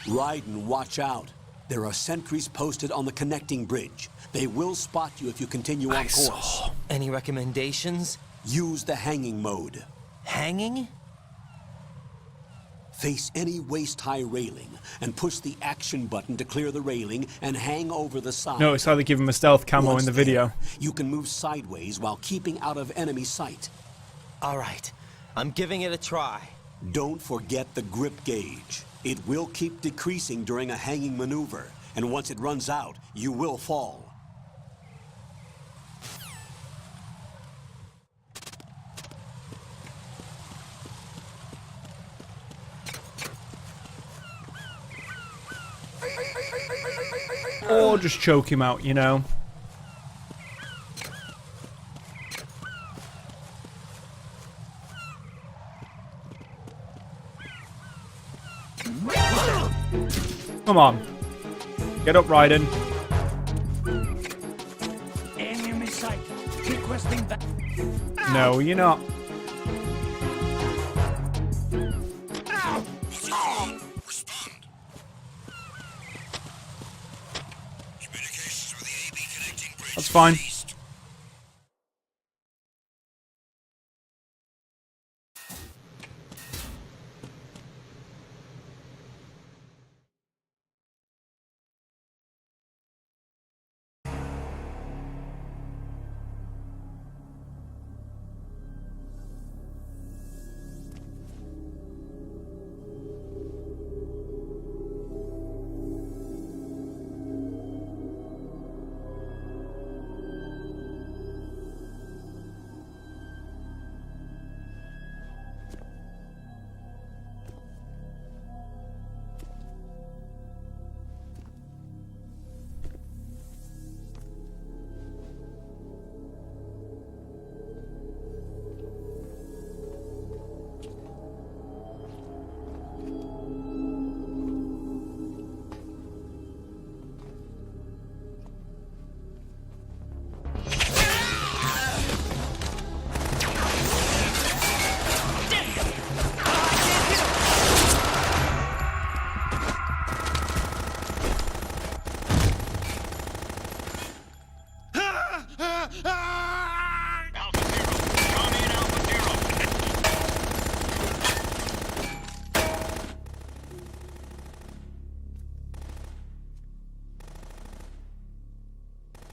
Raiden, watch out. There are sentries posted on the connecting bridge. They will spot you if you continue on course. Any recommendations? Use the hanging mode. Hanging? Face any waist-high railing and push the action button to clear the railing and hang over the side. Notice how they give him a stealth camo Once in the video. there, you can move sideways while keeping out of enemy sight. All right, I'm giving it a try. Don't forget the grip gauge. It will keep decreasing during a hanging maneuver, and once it runs out, you will fall. Or just choke him out, you know. Come on. Get up, Raiden. Enemy sight. Requesting that. No, you're not. That's fine.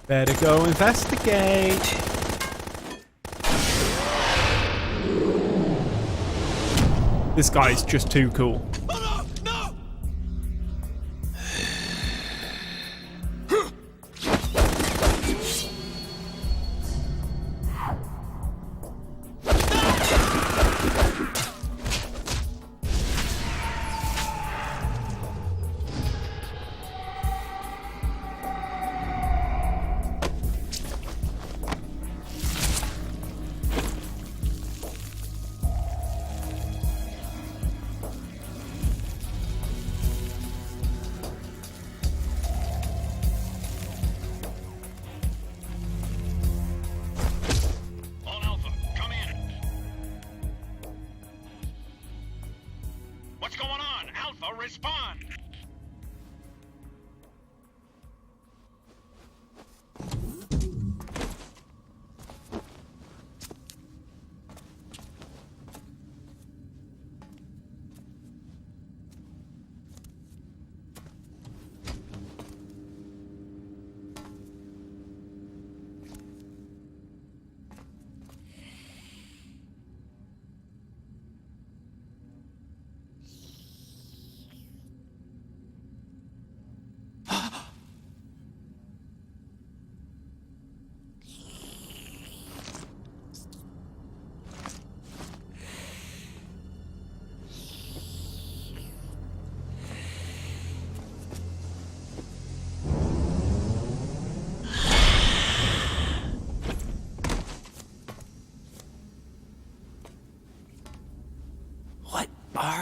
Better go investigate. This guy's just too cool.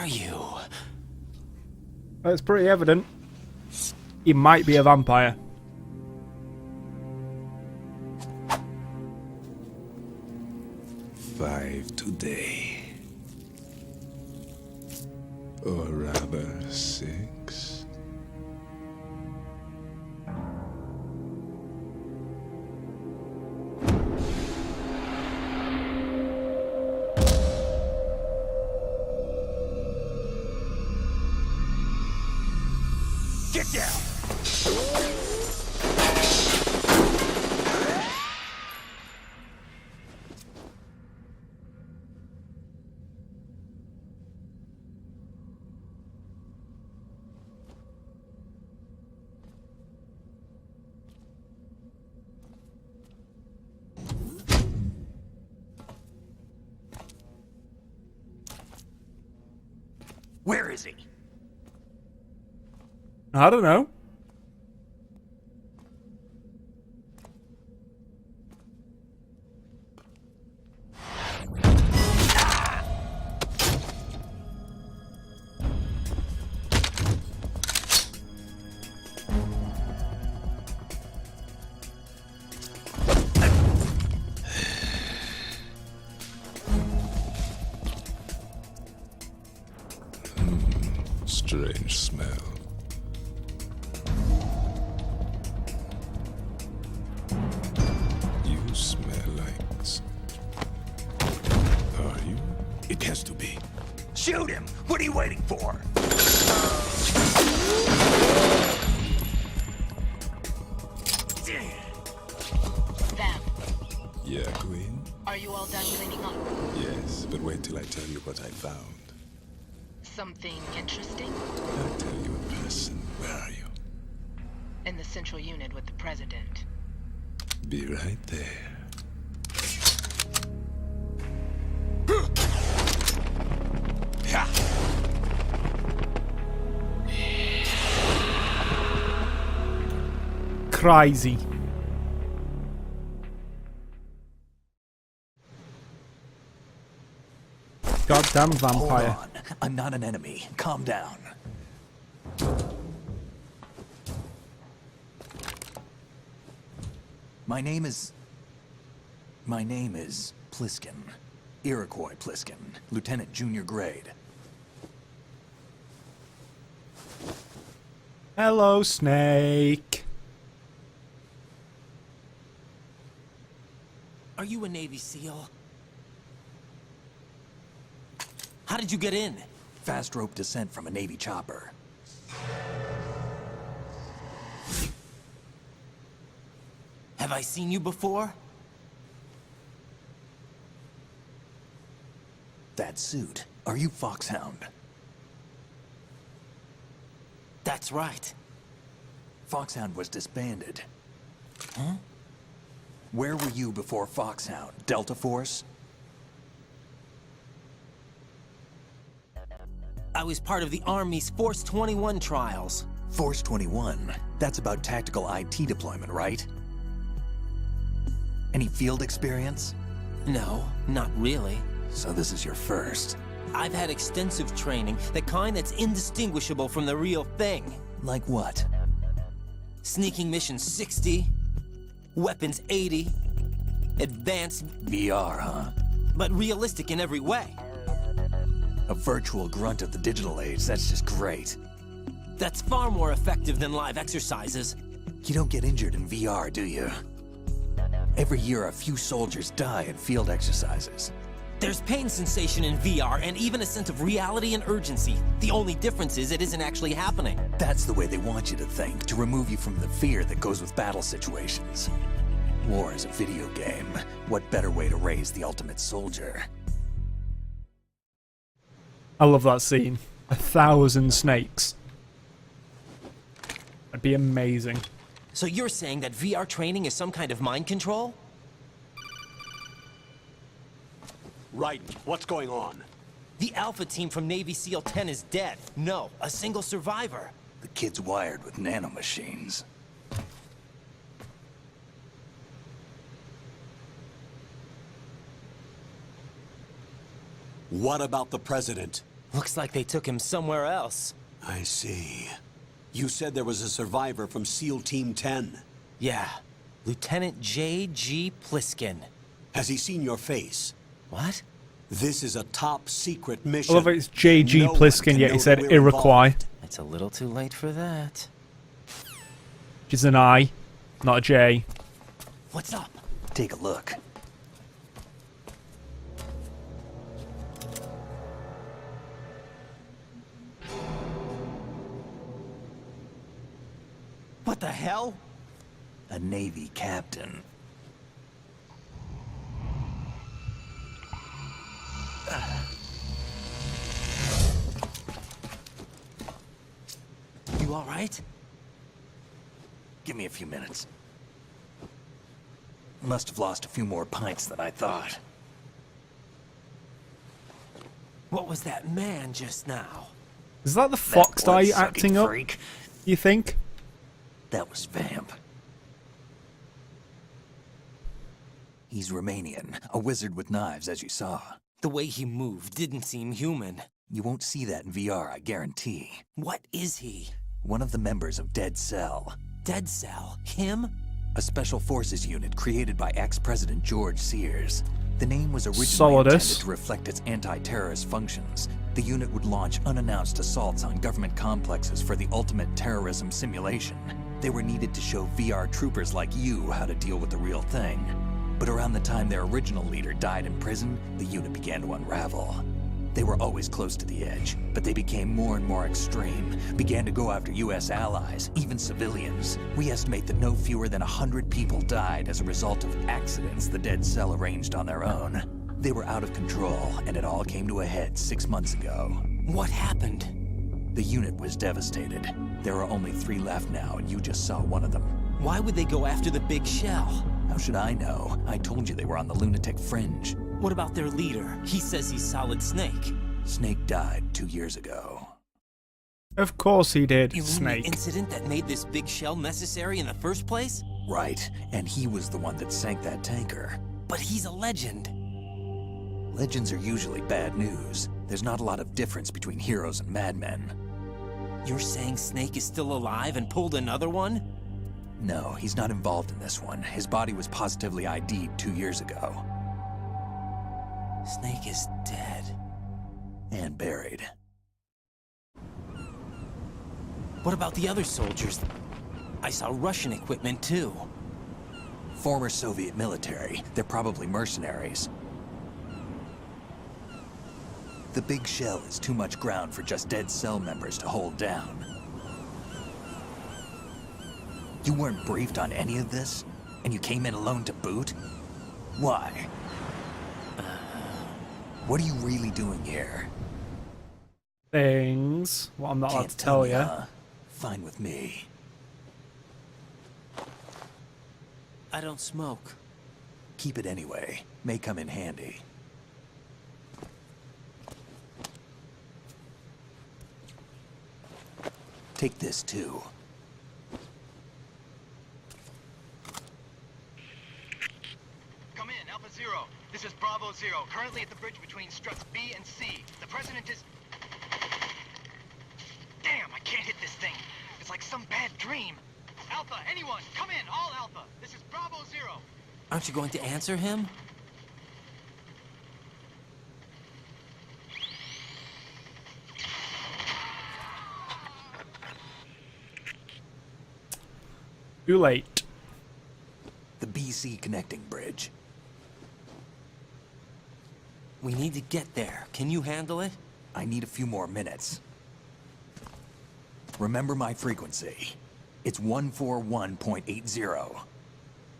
you? It's pretty evident. He might be a vampire. Five today. Or rather, 6. Get down! Where is he? I don't know. Strange smell. You smell like... Are you? It has to be. Shoot him! What are you waiting for? Vam, Yeah, Queen? are you all done cleaning up? Yes, but wait till I tell you what I found. Something interesting? I'll tell you in person. Where are you? In the central unit with the president. Be right there. Crazy. Goddamn vampire. Hold on. I'm not an enemy. Calm down. My name is Pliskin. Iroquois Pliskin. Lieutenant Junior Grade. Hello, Snake. Are you a Navy SEAL? How did you get in? Fast rope descent from a Navy chopper. Have I seen you before? That suit. Are you Foxhound? That's right. Foxhound was disbanded. Huh? Where were you before Foxhound? Delta Force? I was part of the Army's Force 21 trials. Force 21? That's about tactical IT deployment, right? Any field experience? No, not really. So this is your first. I've had extensive training, the kind that's indistinguishable from the real thing. Like what? Sneaking mission 60, weapons 80, advanced... VR, huh? But realistic in every way. A virtual grunt of the digital age, that's just great. That's far more effective than live exercises. You don't get injured in VR, do you? Every year a few soldiers die in field exercises. There's pain sensation in VR and even a sense of reality and urgency. The only difference is it isn't actually happening. That's the way they want you to think, to remove you from the fear that goes with battle situations. War is a video game. What better way to raise the ultimate soldier? I love that scene. 1,000 snakes. That'd be amazing. So you're saying that VR training is some kind of mind control? Right. What's going on? The Alpha team from Navy SEAL 10 is dead. No, a single survivor. The kid's wired with nanomachines. What about the president? Looks like they took him somewhere else. I see. You said there was a survivor from SEAL Team 10. Yeah. Lieutenant J.G. Pliskin. Has he seen your face? What? This is a top secret I mission. love it's J.G. No one Pliskin, can yet know he said that we're Iroquois. involved. It's a little too late for that. Which is an I, not a J. What's up? Take a look. What the hell? A Navy captain. You all right? Give me a few minutes. Must have lost a few more pints than I thought. What was that man just now? Is that the fox guy blood-sucking acting up? freak. You think? That was Vamp. He's Romanian, a wizard with knives, as you saw. The way he moved didn't seem human. You won't see that in VR, I guarantee. What is he? One of the members of Dead Cell. Dead Cell? Him? A special forces unit created by ex-president George Sears. The name was originally Solidus. intended to reflect its anti-terrorist functions. The unit would launch unannounced assaults on government complexes for the ultimate terrorism simulation. They were needed to show VR troopers like you how to deal with the real thing. But around the time their original leader died in prison, the unit began to unravel. They were always close to the edge, but they became more and more extreme, began to go after US allies, even civilians. We estimate that no fewer than 100 people died as a result of accidents the Dead Cell arranged on their own. They were out of control, and it all came to a head 6 months ago. What happened? The unit was devastated. There are only 3 left now, and you just saw one of them. Why would they go after the big shell? How should I know? I told you they were on the lunatic fringe. What about their leader? He says he's Solid Snake. Snake died 2 years ago. Of course he did, You mean Snake. the incident that made this big shell necessary in the first place? Right, and he was the one that sank that tanker. But he's a legend. Legends are usually bad news. There's not a lot of difference between heroes and madmen. You're saying Snake is still alive and pulled another one? No, he's not involved in this one. His body was positively ID'd 2 years ago. Snake is dead. And buried. What about the other soldiers? I saw Russian equipment too. Former Soviet military. They're probably mercenaries. The big shell is too much ground for just Dead Cell members to hold down. You weren't briefed on any of this? And you came in alone to boot? Why? What are you really doing here? Things. What I'm not allowed Can't to tell me, you. huh? Fine with me. I don't smoke. Keep it anyway. May come in handy. Take this too. Come in, Alpha Zero. This is Bravo Zero, currently at the bridge between struts B and C. The President is... Damn, I can't hit this thing. It's like some bad dream. Alpha, anyone, come in, all Alpha. This is Bravo Zero. Aren't you going to answer him? Too late. The BC connecting bridge. We need to get there. Can you handle it? I need a few more minutes. Remember my frequency. It's 141.80.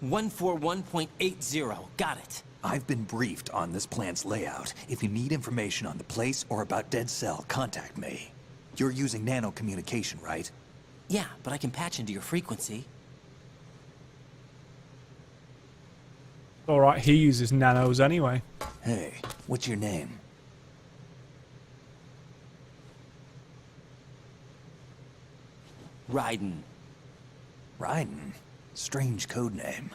141.80. Got it. I've been briefed on this plant's layout. If you need information on the place or about Dead Cell, contact me. You're using nano communication, right? Yeah, but I can patch into your frequency. Alright, he uses nanos anyway. Hey, what's your name? Raiden. Raiden? Strange code name.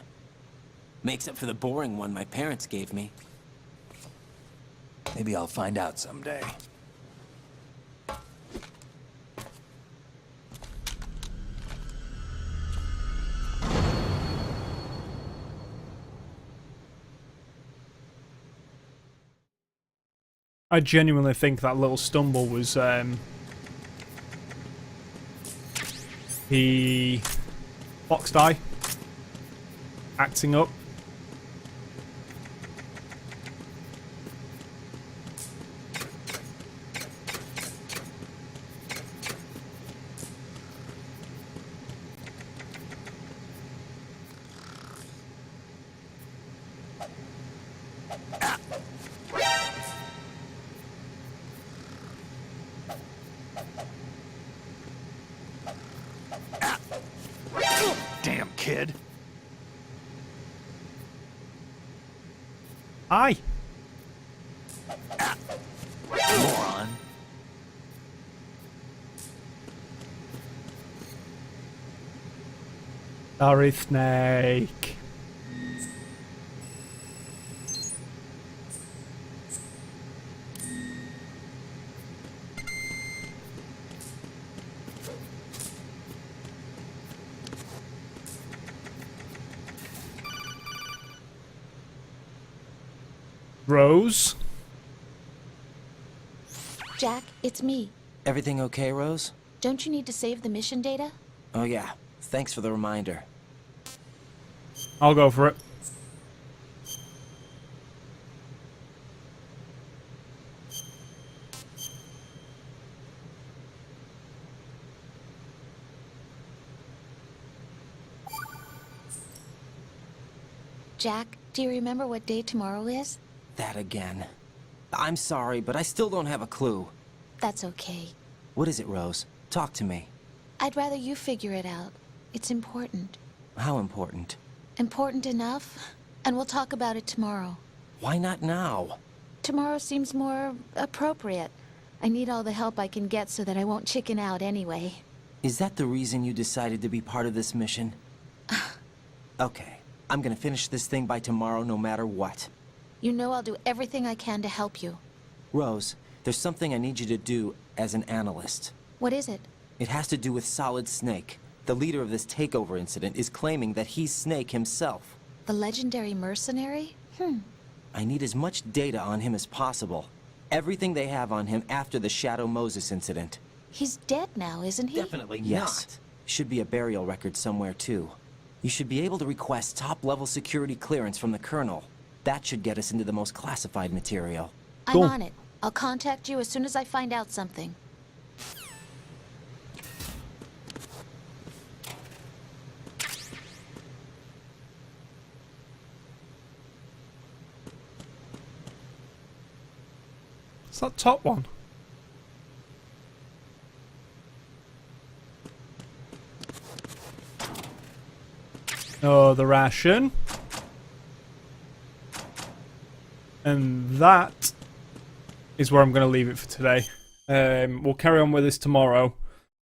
Makes up for the boring one my parents gave me. Maybe I'll find out someday. I genuinely think that little stumble was he Fox Die acting up. Damn kid. Aye. Moron. Sorry, Snake. Rose? Jack, it's me. Everything okay, Rose? Don't you need to save the mission data? Oh yeah, thanks for the reminder. I'll go for it. Jack, do you remember what day tomorrow is? That again. I'm sorry, but I still don't have a clue. That's okay. What is it, Rose? Talk to me. I'd rather you figure it out. It's important. How important? Important enough? And we'll talk about it tomorrow. Why not now? Tomorrow seems more appropriate. I need all the help I can get so that I won't chicken out anyway. Is that the reason you decided to be part of this mission? Okay, I'm gonna finish this thing by tomorrow no matter what. You know I'll do everything I can to help you. Rose, there's something I need you to do as an analyst. What is it? It has to do with Solid Snake. The leader of this takeover incident is claiming that he's Snake himself. The legendary mercenary? I need as much data on him as possible. Everything they have on him after the Shadow Moses incident. He's dead now, isn't he? Definitely yes. Should be a burial record somewhere too. You should be able to request top-level security clearance from the Colonel. That should get us into the most classified material. I'm on it. I'll contact you as soon as I find out something. It's that top one. Oh, the ration. And that is where I'm going to leave it for today. We'll carry on with this tomorrow.